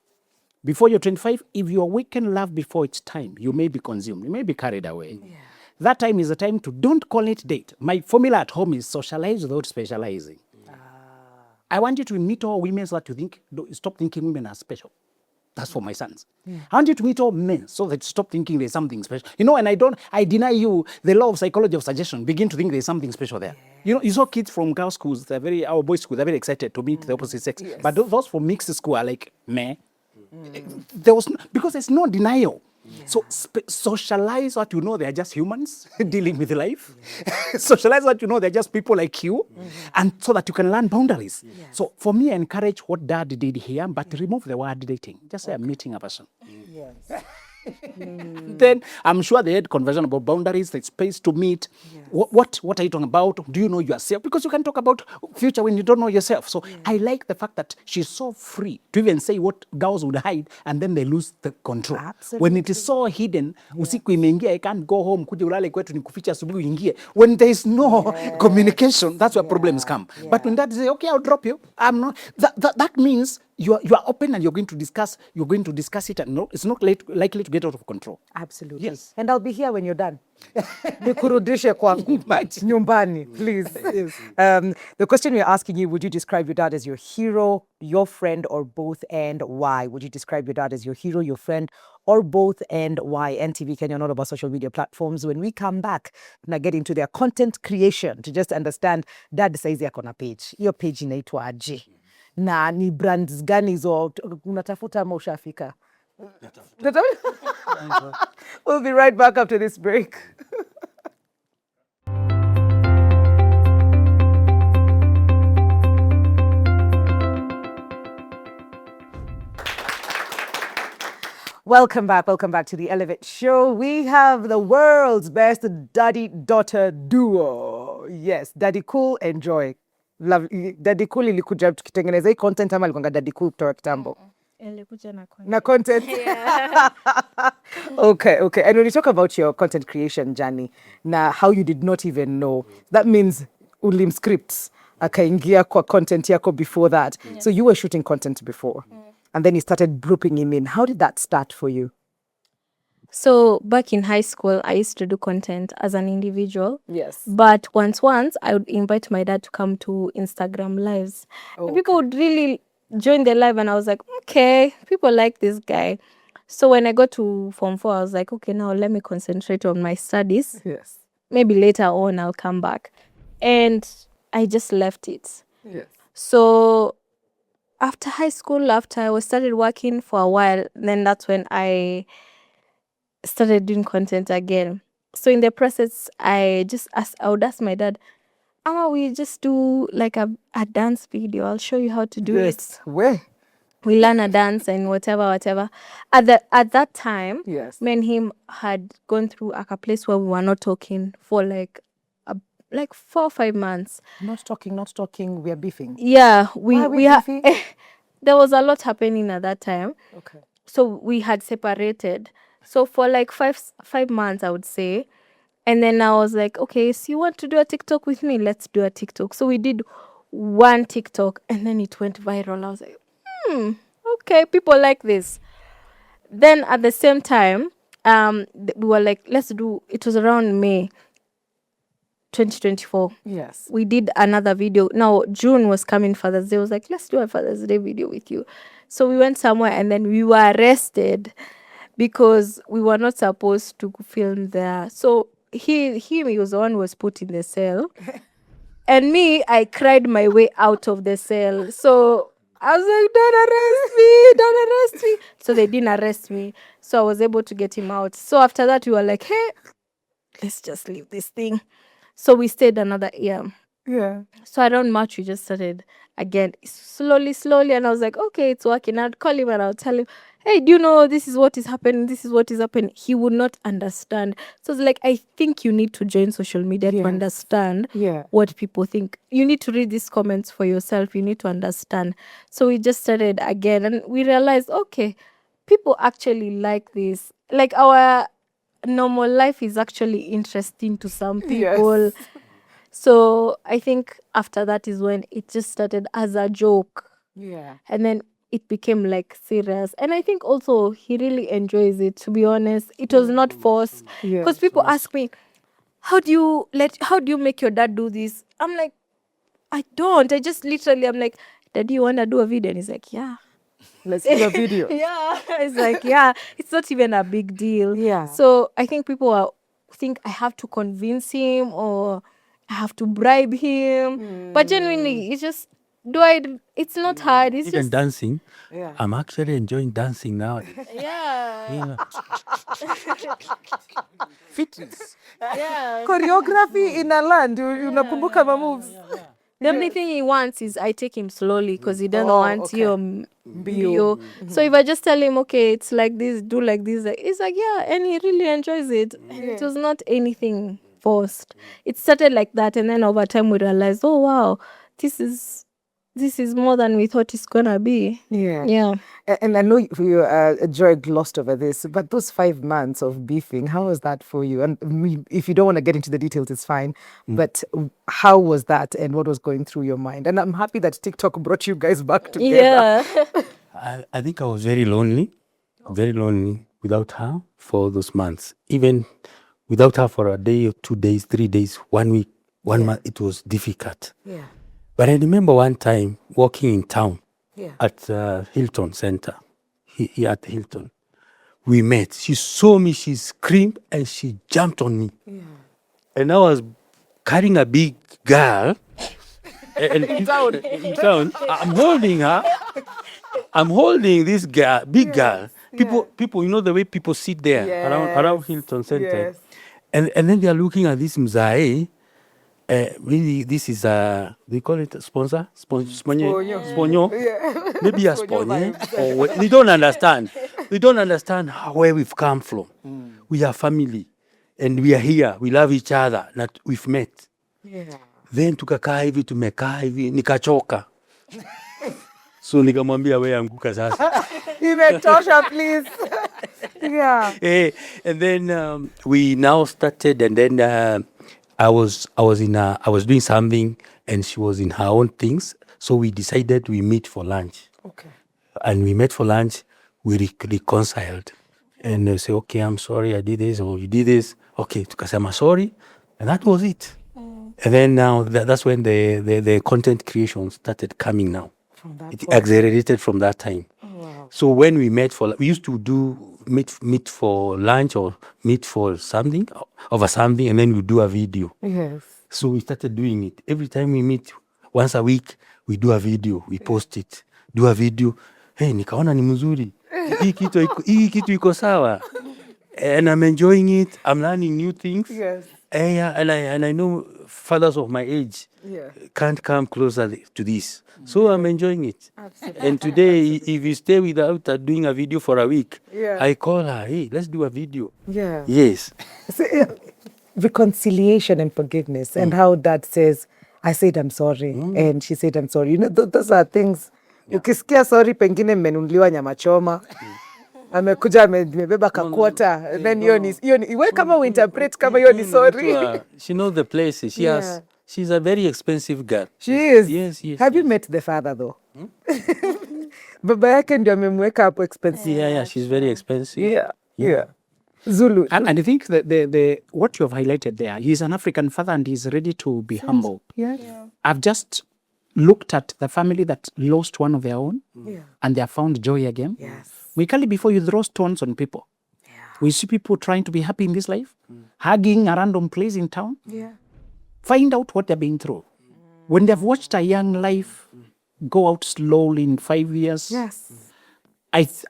Before you're 25, if you awaken love before it's time, you may be consumed. You may be carried away. Yeah. That time is the time to don't call it date. My formula at home is socialize without specializing. I want you to meet all women so that you stop thinking women are special. That's for my sons. I want you to meet all men so that you stop thinking there's something special. And I deny you the law of psychology of suggestion. Begin to think there's something special there. You saw kids from girls' schools, our boys' schools, they're very excited to meet the opposite sex. Yes. But those from mixed school are like, meh. Because there's no denial. Yeah. So socialize what you know they're just humans dealing with life. Yeah. Socialize what you know they're just people like you, and so that you can learn boundaries. Yeah. So for me, I encourage what Dad did here, but remove the word dating. Just say I'm meeting a person. Yes. Then I'm sure they had conversation about boundaries, the space to meet. Yes. What are you talking about? Do you know yourself? Because you can talk about future when you don't know yourself. So I like the fact that she's so free to even say what girls would hide, and then they lose the control. Absolutely. When it is so hidden, usiku imeingia, I can't go home, kuja ulale kwetu nikuficha asubuhi uingie. When there is no communication, that's where problems come. Yeah. But when Dad says, okay, I'll drop you, I'm not. That means you are open and you're going to discuss it, and it's not likely to get out of control. Absolutely. Yes. And I'll be here when you're done. Nikurudishe kwangu nyumbani, please. Yes. The question we're asking you, would you describe your dad as your hero, your friend, or both, and why? Would you describe your dad as your hero, your friend, or both, and why? NTV Kenya on all of our social media platforms. When we come back, na get into their content creation to just understand dad saizi yako na page. Hiyo page inaitwa aje? Na ni brands gani hizo unatafuta ama ushafika? We'll be right back after this break. Welcome back to the Elevate Show. We have the world's best daddy-daughter duo. Yes, Daddy Cool and Joy. Daddy Cool ilikuja tukitengeneza hii content ama ilikuanga Daddy Cool kutoka kitambo? Ilikuja na content. Yeah. Okay. And when you talk about your content creation journey, na how you did not even know, that means ulim scripts akaingia kwa content yako before that. Yes. So you were shooting content before. And then you started grouping him in. How did that start for you? So back in high school, I used to do content as an individual. Yes. But once I would invite my dad to come to Instagram lives. Oh, people would really join the live, and I was like, okay, people like this guy. So when I got to Form 4, I was like, okay, now let me concentrate on my studies. Yes. Maybe later on I'll come back. And I just left it. Yes. So after high school, after I started working for a while, then that's when I started doing content again. So in the process, I would ask my dad, Ama, we just do like a dance video. I'll show you how to do it. Where? We learn a dance and whatever. At that time, yes, me and him had gone through a place where we were not talking for like 4 or 5 months. Not talking. We are beefing. Yeah, we beefing? There was a lot happening at that time. Okay. So we had separated. So for like 5 months, I would say. And then I was like, okay, so you want to do a TikTok with me? Let's do a TikTok. So we did one TikTok and then it went viral. I was like, okay, people like this. Then at the same time, we were like, it was around May 2024. Yes. We did another video. Now, June was coming, Father's Day. I was like, let's do a Father's Day video with you. So we went somewhere and then we were arrested because we were not supposed to film there. So he was the one who was put in the cell. And me, I cried my way out of the cell. So I was like, don't arrest me. So they didn't arrest me. So I was able to get him out. So after that, we were like, hey, let's just leave this thing. So we stayed another year. Yeah. So around March, we just started again, slowly. And I was like, okay, it's working. I'd call him and I'll tell him, hey, do you know this is what is happening? This is what is happening. He would not understand. So it's like, I think you need to join social media to understand what people think. You need to read these comments for yourself. You need to understand. So we just started again and we realized, okay, people actually like this. Like our normal life is actually interesting to some people. Yes. So I think after that is when it just started as a joke. Yeah. And then it became like serious. And I think also he really enjoys it, to be honest. It was not forced. Because people ask me, how do you make your dad do this? I'm like, I don't. I just literally, I'm like, Daddy, you want to do a video? And he's like, yeah. Let's do a video. Yeah. It's like, yeah, it's not even a big deal. Yeah. So I think people think I have to convince him or I have to bribe him. But genuinely, it's just, it's not hard. It's Even just, dancing. Yeah. I'm actually enjoying dancing now. yeah. Fitness. Yeah. Choreography in a land, unakumbuka ma moves. The only thing he wants is I take him slowly because he doesn't Oh, want okay. your bio. So if I just tell him, okay, it's like this, do like this, he's like, yeah, and he really enjoys it. It was not anything forced. It started like that, and then over time we realized, oh wow, this is more than we thought it's gonna be. Yeah. Yeah. And I know you Joy glossed over this, but those 5 months of beefing, how was that for you? And if you don't want to get into the details, it's fine. But how was that, and what was going through your mind? And I'm happy that TikTok brought you guys back together. Yeah. I think I was very lonely without her for those months. Even without her for a day or 2 days, 3 days, 1 week, 1 month, it was difficult. Yeah. But I remember one time walking in town Yeah. at Hilton Center, here at Hilton. We met. She saw me, she screamed, and she jumped on me. Yeah. And I was carrying a big girl. And in town, I'm holding her. I'm holding this girl, big girl. People, you know the way people sit there around Hilton Center. Yes. And then they are looking at this mzae. Really, this is they call it a sponsor? Sponyo. Yeah. Maybe a sponsor. They don't understand. They don't understand where we've come from. We are family. And we are here. We love each other. We've met. Yeah. Then tukakaa hivi, nikachoka. So nikamwambia wewe anguka sasa. Imetosha, please. Yeah. And then we now started, and then I was doing something, and she was in her own things. So we decided we meet for lunch. Okay. And we met for lunch. We reconciled, and they say, okay, I'm sorry, I did this, or you did this. Okay, tukasema sorry, and that was it. And then now that's when the content creation started coming now. It accelerated from that time. Oh, wow. So when we met we used to do meet for lunch or meet for something, over something, and then we do a video. Yes. So we started doing it. Every time we meet, once a week, we do a video, we post it, do a video. Hey, nikaona ni mzuri. Hii kitu iko sawa. And I'm enjoying it. I'm learning new things. Yes. And I know fathers of my age can't come closer to this. So I'm enjoying it. Absolutely. And today, if you stay without doing a video for a week, Yeah. I call her, hey, let's do a video. Yeah. Yes. So, reconciliation and forgiveness, and how Dad says, I said I'm sorry, and she said I'm sorry. You know, those are things. Ukisikia sorry, pengine mmenunuliwa nyama choma. Amekuja amebeba kakwota, and then hiyo ni we kama uinterpret kama hiyo ni sorry. She knows the places. She's a very expensive girl. She is. Yes. Have you met the father though? Baba yake ndio amemweka hapo expensive. Yeah, she's very expensive. Yeah. Zulu. And I think that the what you have highlighted there, he's an African father and he's ready to be humble. Yes. I've just looked at the family that lost one of their own Yeah. and they have found joy again. Yes. Mwikali, before you throw stones on people, we see people trying to be happy in this life, hugging a random place in town. Yeah. Find out what they're being through. When they've watched a young life go out slowly in 5 years, Yes.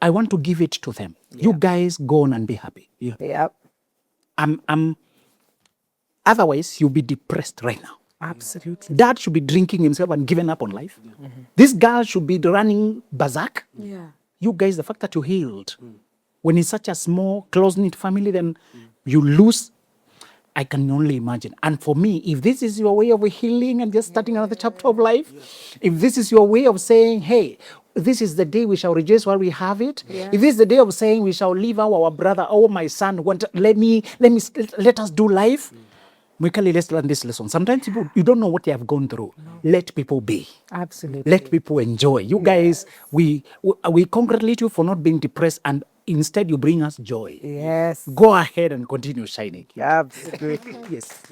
I want to give it to them. You guys go on and be happy. Yep. Otherwise, you'll be depressed right now. Absolutely. Dad should be drinking himself and giving up on life. This girl should be running berserk. Yeah. You guys, the fact that you healed, when it's such a small, close-knit family, then you lose. I can only imagine. And for me, if this is your way of healing and just starting another chapter of life, if this is your way of saying, hey, this is the day we shall rejoice while we have it. If this is the day of saying we shall leave our brother, my son, let us do life. Mwikali, let's learn this lesson. Sometimes people, you don't know what they have gone through. Let people be. Absolutely. Let people enjoy. You guys, we congratulate you for not being depressed, and instead you bring us joy. Yes. Go ahead and continue shining. Absolutely. Yes.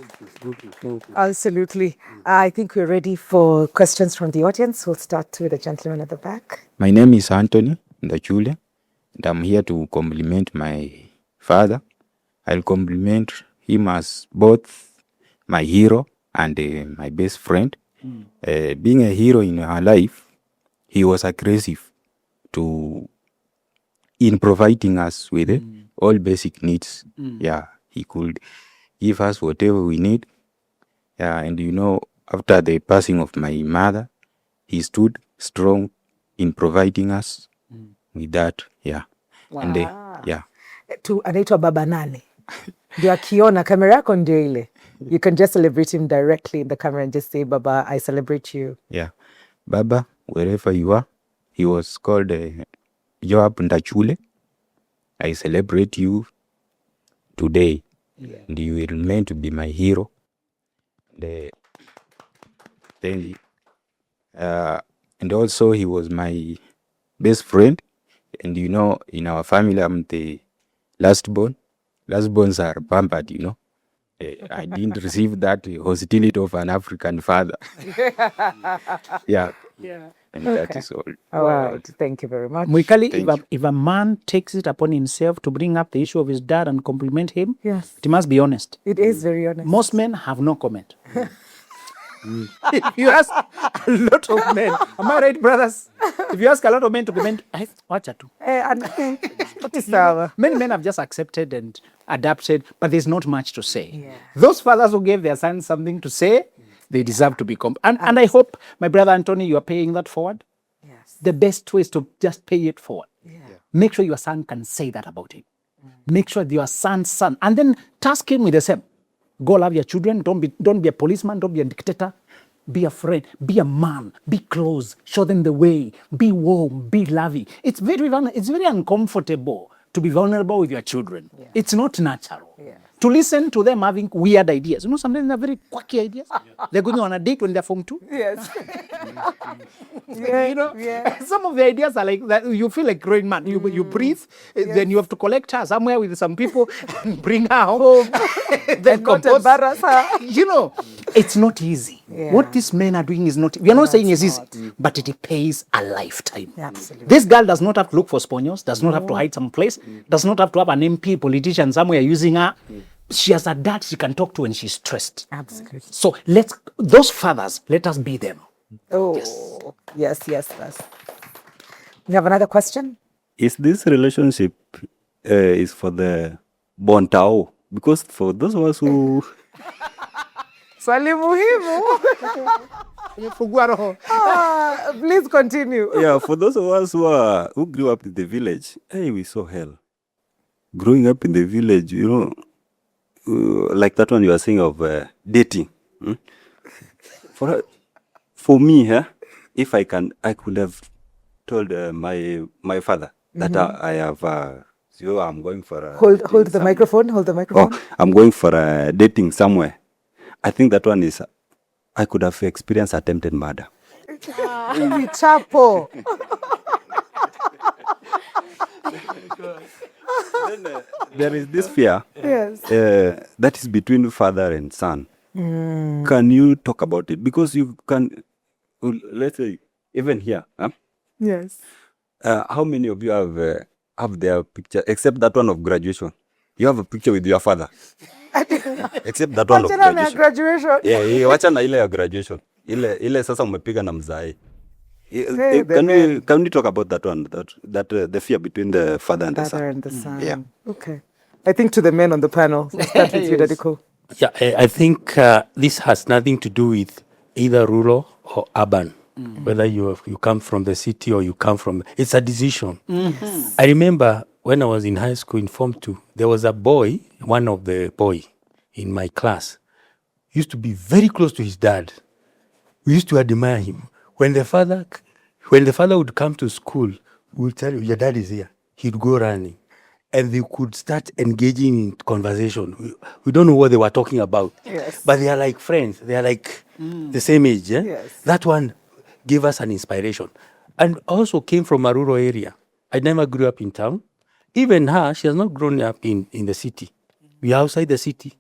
Absolutely. I think we're ready for questions from the audience. We'll start with the gentleman at the back. My name is Anthony Ndachule, and I'm here to compliment my father. I'll compliment him as both my hero and my best friend. Being a hero in our life, he was aggressive in providing us with all basic needs. Yeah, he could give us whatever we need. Yeah, and after the passing of my mother, he stood strong in providing us with that. Yeah. Wow. And yeah. Anaitwa Baba Nani. Ndio akiona kamera yako ndio ile. You can just celebrate him directly in the camera and just say, Baba, I celebrate you. Yeah. Baba, wherever you are, he was called Joab Ndachule. I celebrate you today. Yeah. And you will remain to be my hero. And also he was my best friend. And in our family, I'm the last born. Last borns are pampered, I didn't receive that hostility of an African father. Yeah. And that is all. All right. Thank you very much. Mwikali, if a man takes it upon himself to bring up the issue of his dad and compliment him, yes, it must be honest. It is very honest. Most men have no comment. If you ask a lot of men, am I right, brothers? If you ask a lot of men to comment, watch it. Many men have just accepted and adapted, but there's not much to say. Yeah. Those fathers who gave their sons something to say, they deserve to be and I hope, my brother Anthony, you are paying that forward. Yes. The best way is to just pay it forward. Yeah. Make sure your son can say that about him. Make sure your son's son, and then task him with the same. Go love your children. Don't be a policeman. Don't be a dictator. Be a friend. Be a man. Be close. Show them the way. Be warm. Be loving. It's very uncomfortable to be vulnerable with your children. Yeah. It's not natural. Yeah. To listen to them having weird ideas. Sometimes they're very quirky ideas. They're going on a date when they're Form 2. Yes. Some of the ideas are like that. You feel like growing man. You breathe, then you have to collect her somewhere with some people and bring her home. Then not embarrass her. It's not easy. Yeah. What these men are doing is not. We are not saying it's easy, but it pays a lifetime. Absolutely. This girl does not have to look for sponions. Does not have to hide someplace. Does not have to have an MP politician somewhere using her. She has a dad she can talk to when she's stressed. Absolutely. So those fathers, let us be them. Oh, yes. We have another question. Is this relationship is for the Bontao? Because for those of us who... Swali muhimu. Please continue. Yeah, for those of us who grew up in the village, we saw hell. Growing up in the village, like that one you are saying of dating. For me, if I could have told my father that I have, I'm going for a... Hold the microphone. Oh, I'm going for a dating somewhere. I think that one is, I could have experienced attempted murder. Chapo. There is this fear that is between father and son. Can you talk about it? Because you can, let's say, even here. Yes. How many of you have their picture, except that one of graduation? You have a picture with your father. Except that one of graduation. Yeah, wacha na ile ya graduation. ile sasa umepiga na mzae. Hey, Can you talk about that one, that the fear between the father and the son? and the son. Yeah. Okay. I think to the men on the panel, we'll start with you, Daddy Cole. Yeah, I think this has nothing to do with either rural or urban. Whether you come from the city or you come from, it's a decision. I remember when I was in high school in Form 2, there was a boy, one of the boy in my class, used to be very close to his dad. We used to admire him. When the father would come to school, we would tell you, your dad is here. He'd go running. And they could start engaging in conversation. We don't know what they were talking about. Yes. But they are like friends. They are like the same age. Yeah? Yes. That one gave us an inspiration. And also came from a rural area. I never grew up in town. Even her, she has not grown up in the city. We are outside the city.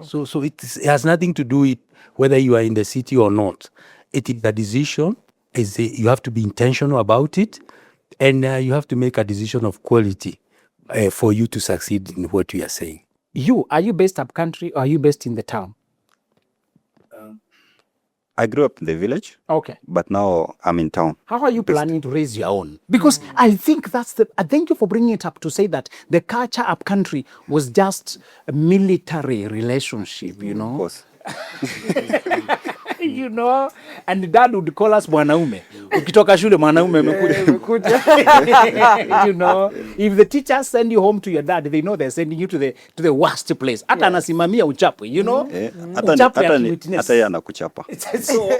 So it has nothing to do with whether you are in the city or not. It is a decision. You have to be intentional about it. And you have to make a decision of quality for you to succeed in what you are saying. Are you based up country or are you based in the town? I grew up in the village, Okay. but now I'm in town. How are you planning to raise your own? Because I think thank you for bringing it up to say that the culture up country was just a military relationship, Of course. you know, and dad would call us mwanaume. Ukitoka shule mwanaume amekuja. You know, if the teachers send you home to your dad, they know they're sending you to the worst place. Hata anasimamia uchapwe, you know. Uchapwe ya witness. Hata yeye anakuchapa. So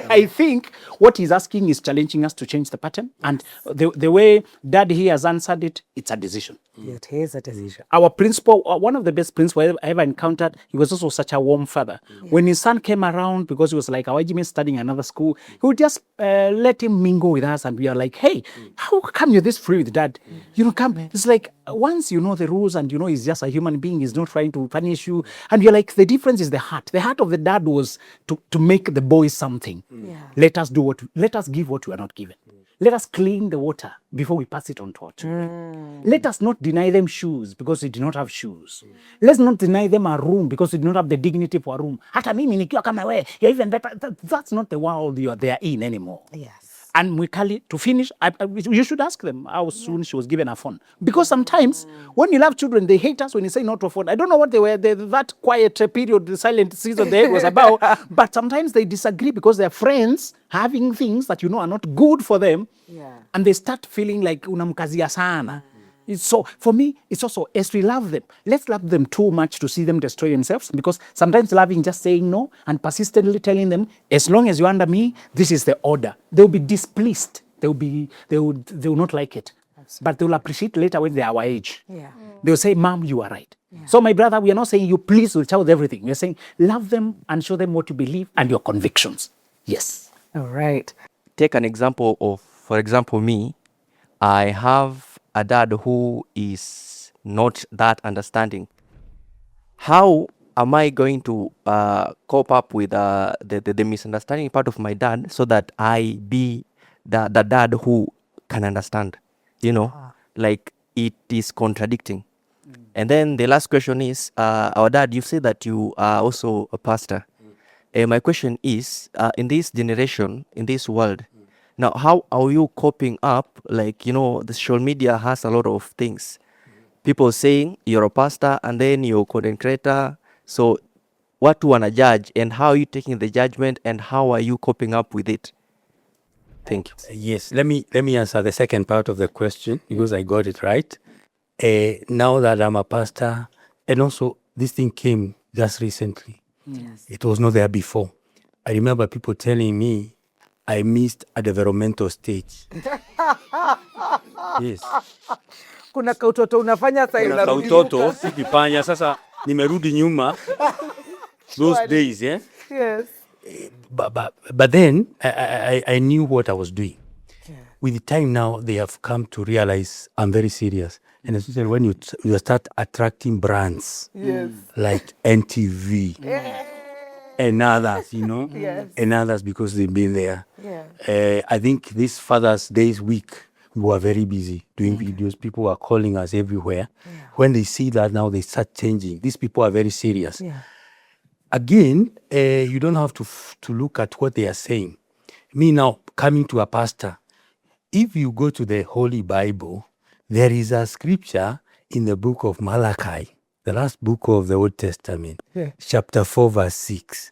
I think what he's asking is challenging us to change the pattern, and the way dad here has answered it, it's a decision. It is a decision. Our principal, one of the best principals I ever encountered, he was also such a warm father. When his son came around, because he was like, our Jimmy studying another school, he would just let him mingle with us, and we are like, hey, how come you're this free with dad? You know, come. It's like, once you know the rules and you know he's just a human being, he's not trying to punish you, and you're like, the difference is the heart. The heart of the dad was to make the boy something. Let us give what we are not given. Let us clean the water before we pass it on to our children. Let us not deny them shoes because they do not have shoes. Let's not deny them a room because they do not have the dignity for a room. Hata mimi nikiwa kama wewe, you're even better. That's not the world they are in anymore. Yes. And Mwikali, to finish, you should ask them how soon she was given a phone. Because sometimes when you love children, they hate us when you say not to a phone. I don't know what that quiet period, the silent season there was about, but sometimes they disagree because they're friends having things that you know are not good for them. Yeah. And they start feeling like unamkazia sana. So for me, it's also, as we love them, let's love them too much to see them destroy themselves, because sometimes loving just saying no and persistently telling them, as long as you're under me, this is the order. They'll be displeased. They will not like it. Absolutely. But they'll appreciate later when they're our age. Yeah. They'll say, Mom, you are right. Yeah. So my brother, we are not saying you please with child everything. We're saying love them and show them what you believe and your convictions. Yes. All right. Take an example of, for example, me. I have a dad who is not that understanding. How am I going to cope up with the misunderstanding part of my dad so that I be the dad who can understand? You know, like it is contradicting. And then the last question is, our dad, you say that you are also a pastor. My question is, in this generation, in this world, now, how are you coping up? Like, you know, the social media has a lot of things. People saying you're a pastor and then you're a content creator. So what do you want to judge, and how are you taking the judgment, and how are you coping up with it? Thank you. Yes, let me answer the second part of the question because I got it right. Now that I'm a pastor, and also this thing came just recently. Yes. It was not there before. I remember people telling me I missed a developmental stage. Yes. Kuna kautoto unafanya sasa Kuna kautoto sikifanya sasa nimerudi nyuma those days, yeah? Yes. But then I knew what I was doing. Yeah. With the time now, they have come to realize I'm very serious. And especially when you start attracting brands like NTV. Yeah. And others, you know, and others because they've been there. Yeah. I think this Father's Day week, we were very busy doing videos. People were calling us everywhere. Yeah. When they see that now, they start changing. These people are very serious. Yeah. again, you don't have to look at what they are saying. Me now, coming to a pastor, if you go to the Holy Bible, there is a scripture in the book of Malachi, the last book of the Old Testament, chapter 4, verse 6.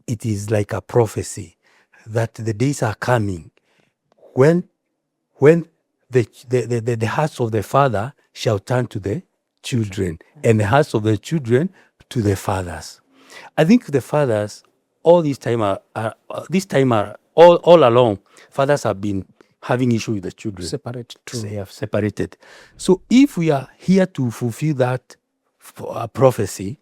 It is like a prophecy that the days are coming when the hearts of the father shall turn to the children, and the hearts of the children to the fathers. I think the fathers all this time are all along, fathers have been having issue with the children. They have separated. So if we are here to fulfill that prophecy,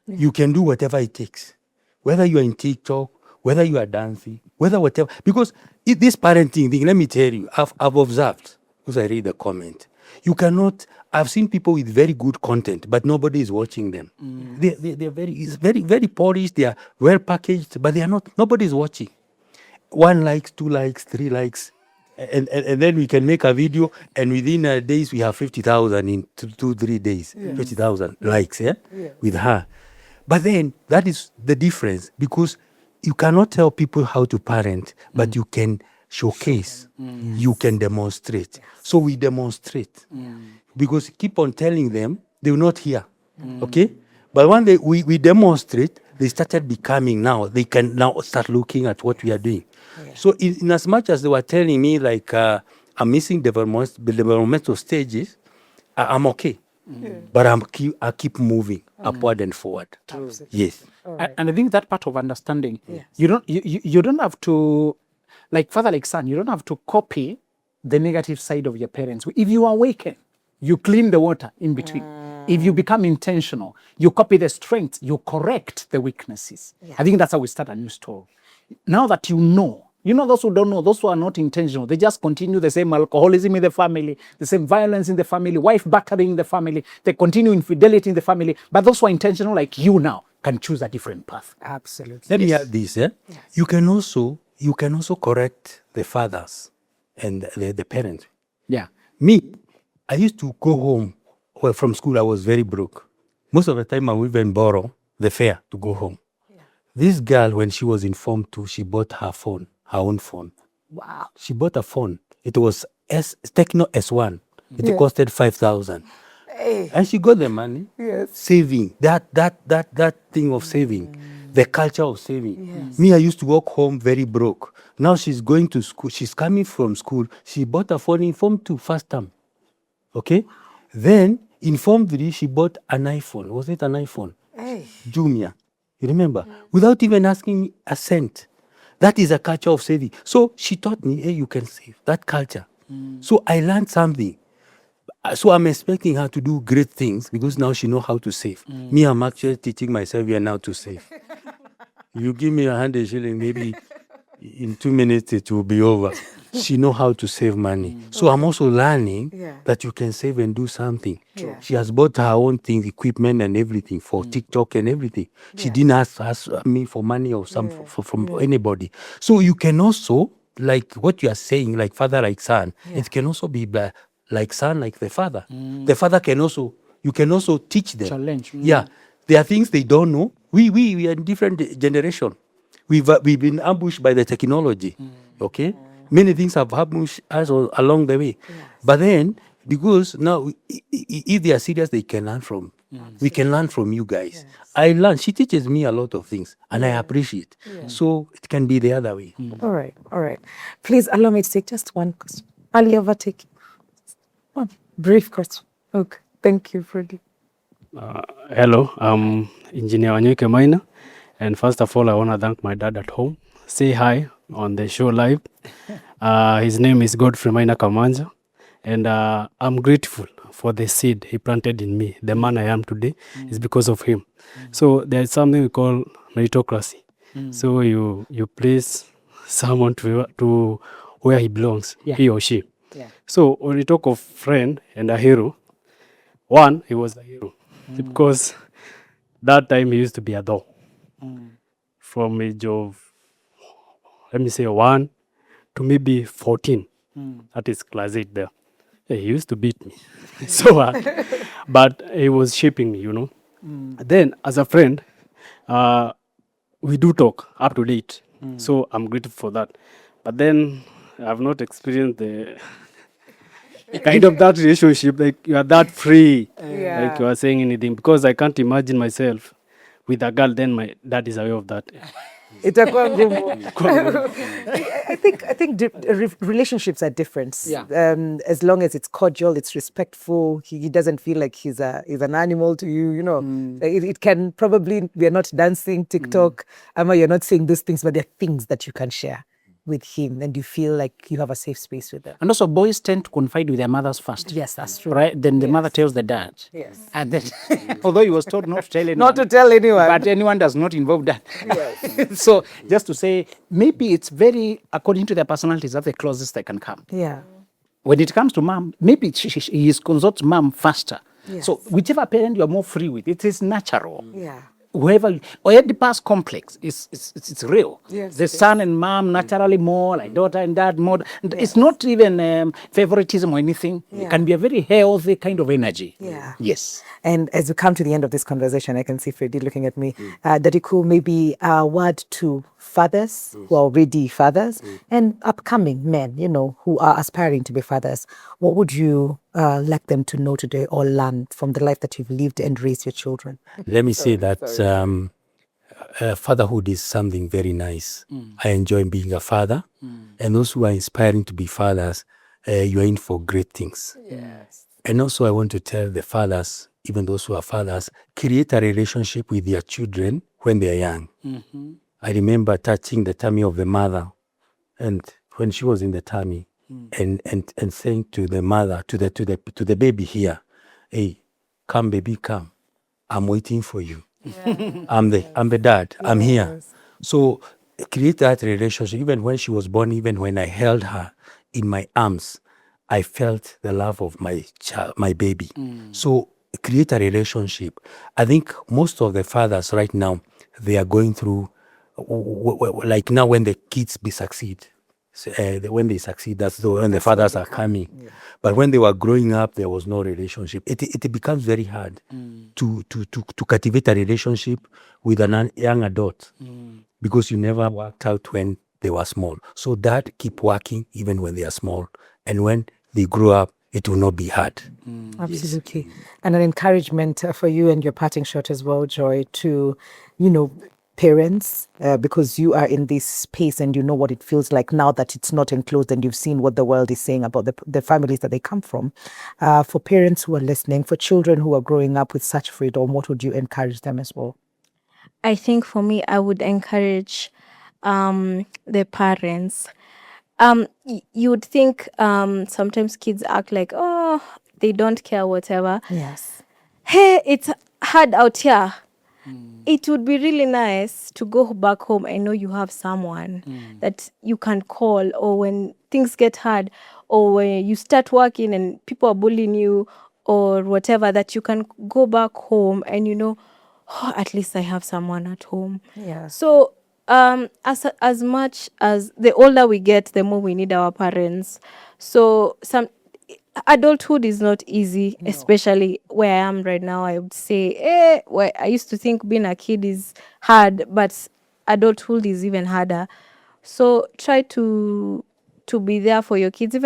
you can do whatever it takes. Whether you are in TikTok, whether you are dancing, whether whatever. Because this parenting thing, let me tell you, I've observed, because I read the comment. You cannot, I've seen people with very good content, but nobody is watching them. They're very polished, they are well packaged, but they are not, nobody is watching. 1 likes, 2 likes, 3 likes, and then we can make a video, and within days we have 50,000 in 2-3 days, 50,000 likes, with her. But then that is the difference, because you cannot tell people how to parent, but you can showcase, you can demonstrate. So we demonstrate, because keep on telling them, they will not hear, okay? But when we demonstrate, they started becoming now, they can now start looking at what we are doing. So in as much as they were telling me like I'm missing developmental stages, I'm okay. But I keep moving upward and forward. Yes. And I think that part of understanding, you don't have to, like father, like son, you don't have to copy the negative side of your parents. If you awaken, you clean the water in between. If you become intentional, you copy the strengths, you correct the weaknesses. I think that's how we start a new story. Now that you know those who don't know, those who are not intentional, they just continue the same alcoholism in the family, the same violence in the family, wife battering in the family, they continue infidelity in the family. But those who are intentional, like you now, can choose a different path. Absolutely. Let me add this. You can also correct the fathers and the parents. Yeah. Me, I used to go home. Well, from school, I was very broke. Most of the time, I would even borrow the fare to go home. This girl, when she was in Form 2, she bought her own phone. Wow. She bought a phone. It was Tecno S1. It costed 5,000. Hey. And she got the money. Yes. Saving. That thing of saving. The culture of saving. Yes. Me, I used to walk home very broke. Now she's going to school. She's coming from school. She bought a phone in Form 2 first time. Okay? Then, in Form 3, she bought an iPhone. Was it an iPhone? Hey. Jumia. You remember? Without even asking me a cent. That is a culture of saving. So she taught me, hey, you can save. That culture. So I learned something. So I'm expecting her to do great things because now she knows how to save. Me, I'm actually teaching myself here now to save. You give me 100 shillings, maybe in 2 minutes it will be over. She know how to save money. So I'm also learning that you can save and do something. She has bought her own things, equipment and everything for TikTok and everything. She didn't ask me for money or from anybody. So you can also, like what you are saying, like father, like son, it can also be like son, like the father. The father can also, you can also teach them. Challenge. Yeah. There are things they don't know. We are in different generation. We've been ambushed by the technology. Okay? Many things have ambushed us along the way. But then, because now, if they are serious, they can learn from. We can learn from you guys. I learn. She teaches me a lot of things, and I appreciate. So it can be the other way. All right. Please allow me to take just one question. I'll overtake. One brief question. Okay. Thank you, Freddie. Hello, I'm Engineer Wanyuke Maina. And first of all, I want to thank my dad at home. Say hi on the show live. His name is Godfrey Maina Kamanja. And I'm grateful for the seed he planted in me. The man I am today is because of him. So there's something we call meritocracy. So you place someone to where he belongs, he or she. So when we talk of friend and a hero, one, he was a hero. Because that time he used to be a dog. From age of, let me say 1 to maybe 14. That is class 8 there. He used to beat me so hard. But he was shaping me, Then as a friend, We do talk up to date. So I'm grateful for that. But then I've not experienced the kind of that relationship, like you are that free, like you are saying anything, because I can't imagine myself with a girl, then my dad is aware of that. Itakuwa ngumu. I think relationships are different. Yeah. As long as it's cordial, it's respectful. He doesn't feel like he's an animal to you. You know, it can probably, we are not dancing TikTok. You're not saying those things, but there are things that you can share with him, and you feel like you have a safe space with them. And also, boys tend to confide with their mothers first. Yes, that's true. Right? Then the mother tells the dad. Yes. And then, although he was told not to tell anyone. Not to tell anyone. But anyone does not involve that. Yes. So, just to say, maybe it's very, according to their personalities, that's the closest they can come. Yeah. When it comes to mom, maybe he consults mom faster. Yes. So, whichever parent you're more free with, it is natural. Yeah. Whoever, or Oedipus complex, it's real. Yes, The son and mom naturally more, like daughter and dad more. It's not even favoritism or anything. Yeah. It can be a very healthy kind of energy. Yeah. Yes. And as we come to the end of this conversation, I can see Freddie looking at me. Daddy Cool, maybe a word to fathers who are already fathers and upcoming men, you know, who are aspiring to be fathers. What would you like them to know today or learn from the life that you've lived and raised your children? Let me say that fatherhood is something very nice. I enjoy being a father. And those who are inspiring to be fathers, you are in for great things. Yes. And also I want to tell the fathers, even those who are fathers, create a relationship with their children when they are young. I remember touching the tummy of the mother, and when she was in the tummy, and saying to the mother, to the baby here, hey, come baby, come. I'm waiting for you. I'm the dad. I'm here. So create that relationship. Even when she was born, even when I held her in my arms, I felt the love of my child, my baby. So create a relationship. I think most of the fathers right now, they are going through, like now when the kids succeed. When they succeed, that's when the fathers are coming. But when they were growing up, there was no relationship. It becomes very hard to cultivate a relationship with a young adult because you never worked out when they were small. So dad, keep working even when they are small. And when they grow up, it will not be hard. Absolutely. And an encouragement for you and your parting shot as well, Joy, to, you know, parents, because you are in this space and you know what it feels like now that it's not enclosed and you've seen what the world is saying about the families that they come from. For parents who are listening, for children who are growing up with such freedom, what would you encourage them as well? I think for me, I would encourage the parents. You would think sometimes kids act like, oh, they don't care, whatever. Yes. Hey, it's hard out here. It would be really nice to go back home and know you have someone that you can call, or when things get hard, or when you start working and people are bullying you or whatever, that you can go back home and you know, oh, at least I have someone at home. Yeah. So as much as the older we get, the more we need our parents. So adulthood is not easy, especially where I am right now. I would say, where I used to think being a kid is hard, but adulthood is even harder. So try to be there for your kids,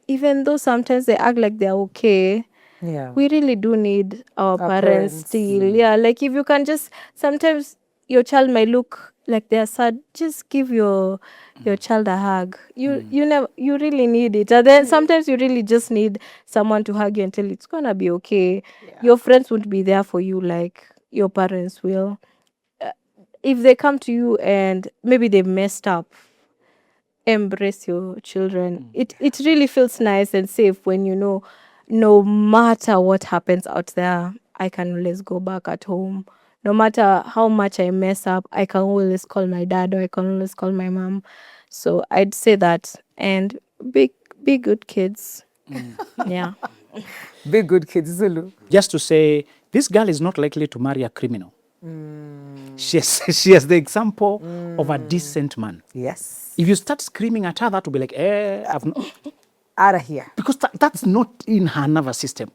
even though sometimes they act like they're okay. Yeah. We really do need our parents still. Yeah, like if you can just, sometimes your child might look like they're sad, just give your child a hug. You really need it. And then sometimes you really just need someone to hug you and tell you it's gonna be okay. Your friends won't be there for you like your parents will. If they come to you and maybe they messed up, embrace your children. It really feels nice and safe when you know, no matter what happens out there, I can always go back at home. No matter how much I mess up, I can always call my dad or I can always call my mom. So I'd say that. And be good kids. Yeah. Be good kids, Zulu. Just to say, this girl is not likely to marry a criminal. She has the example of a decent man. Yes. If you start screaming at her, that will be like, I've not... Out of here. Because that's not in her nervous system.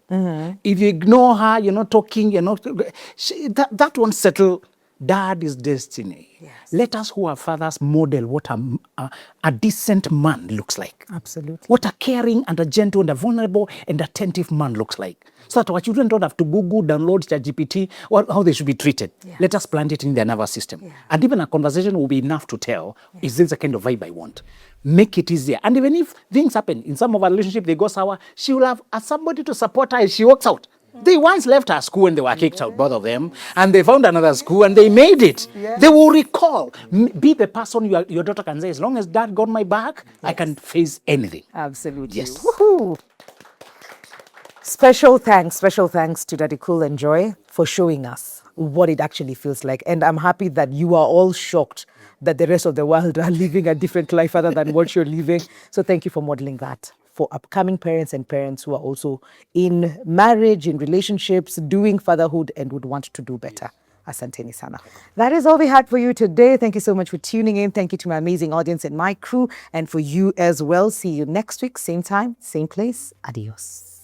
If you ignore her, you're not talking, you're not... that won't settle Dad is destiny. Let us who are fathers model what a decent man looks like. Absolutely. What a caring and a gentle and a vulnerable and attentive man looks like. So that our children don't have to Google, download ChatGPT, or how they should be treated. Let us plant it in their nervous system. And even a conversation will be enough to tell, is this the kind of vibe I want? Make it easier. And even if things happen, in some of our relationship, they go sour, she will have somebody to support her as she walks out. They once left her school and they were kicked out, both of them, and they found another school and they made it. They will recall. Be the person your daughter can say, as long as Dad got my back, I can face anything. Absolutely. Yes. Woohoo. Special thanks to Daddy Cool and Joy for showing us what it actually feels like. And I'm happy that you are all shocked that the rest of the world are living a different life other than what you're living. So thank you for modeling that for upcoming parents and parents who are also in marriage, in relationships, doing fatherhood and would want to do better. Asanteni sana. That is all we had for you today. Thank you so much for tuning in. Thank you to my amazing audience and my crew, and for you as well. See you next week, same time, same place. Adios.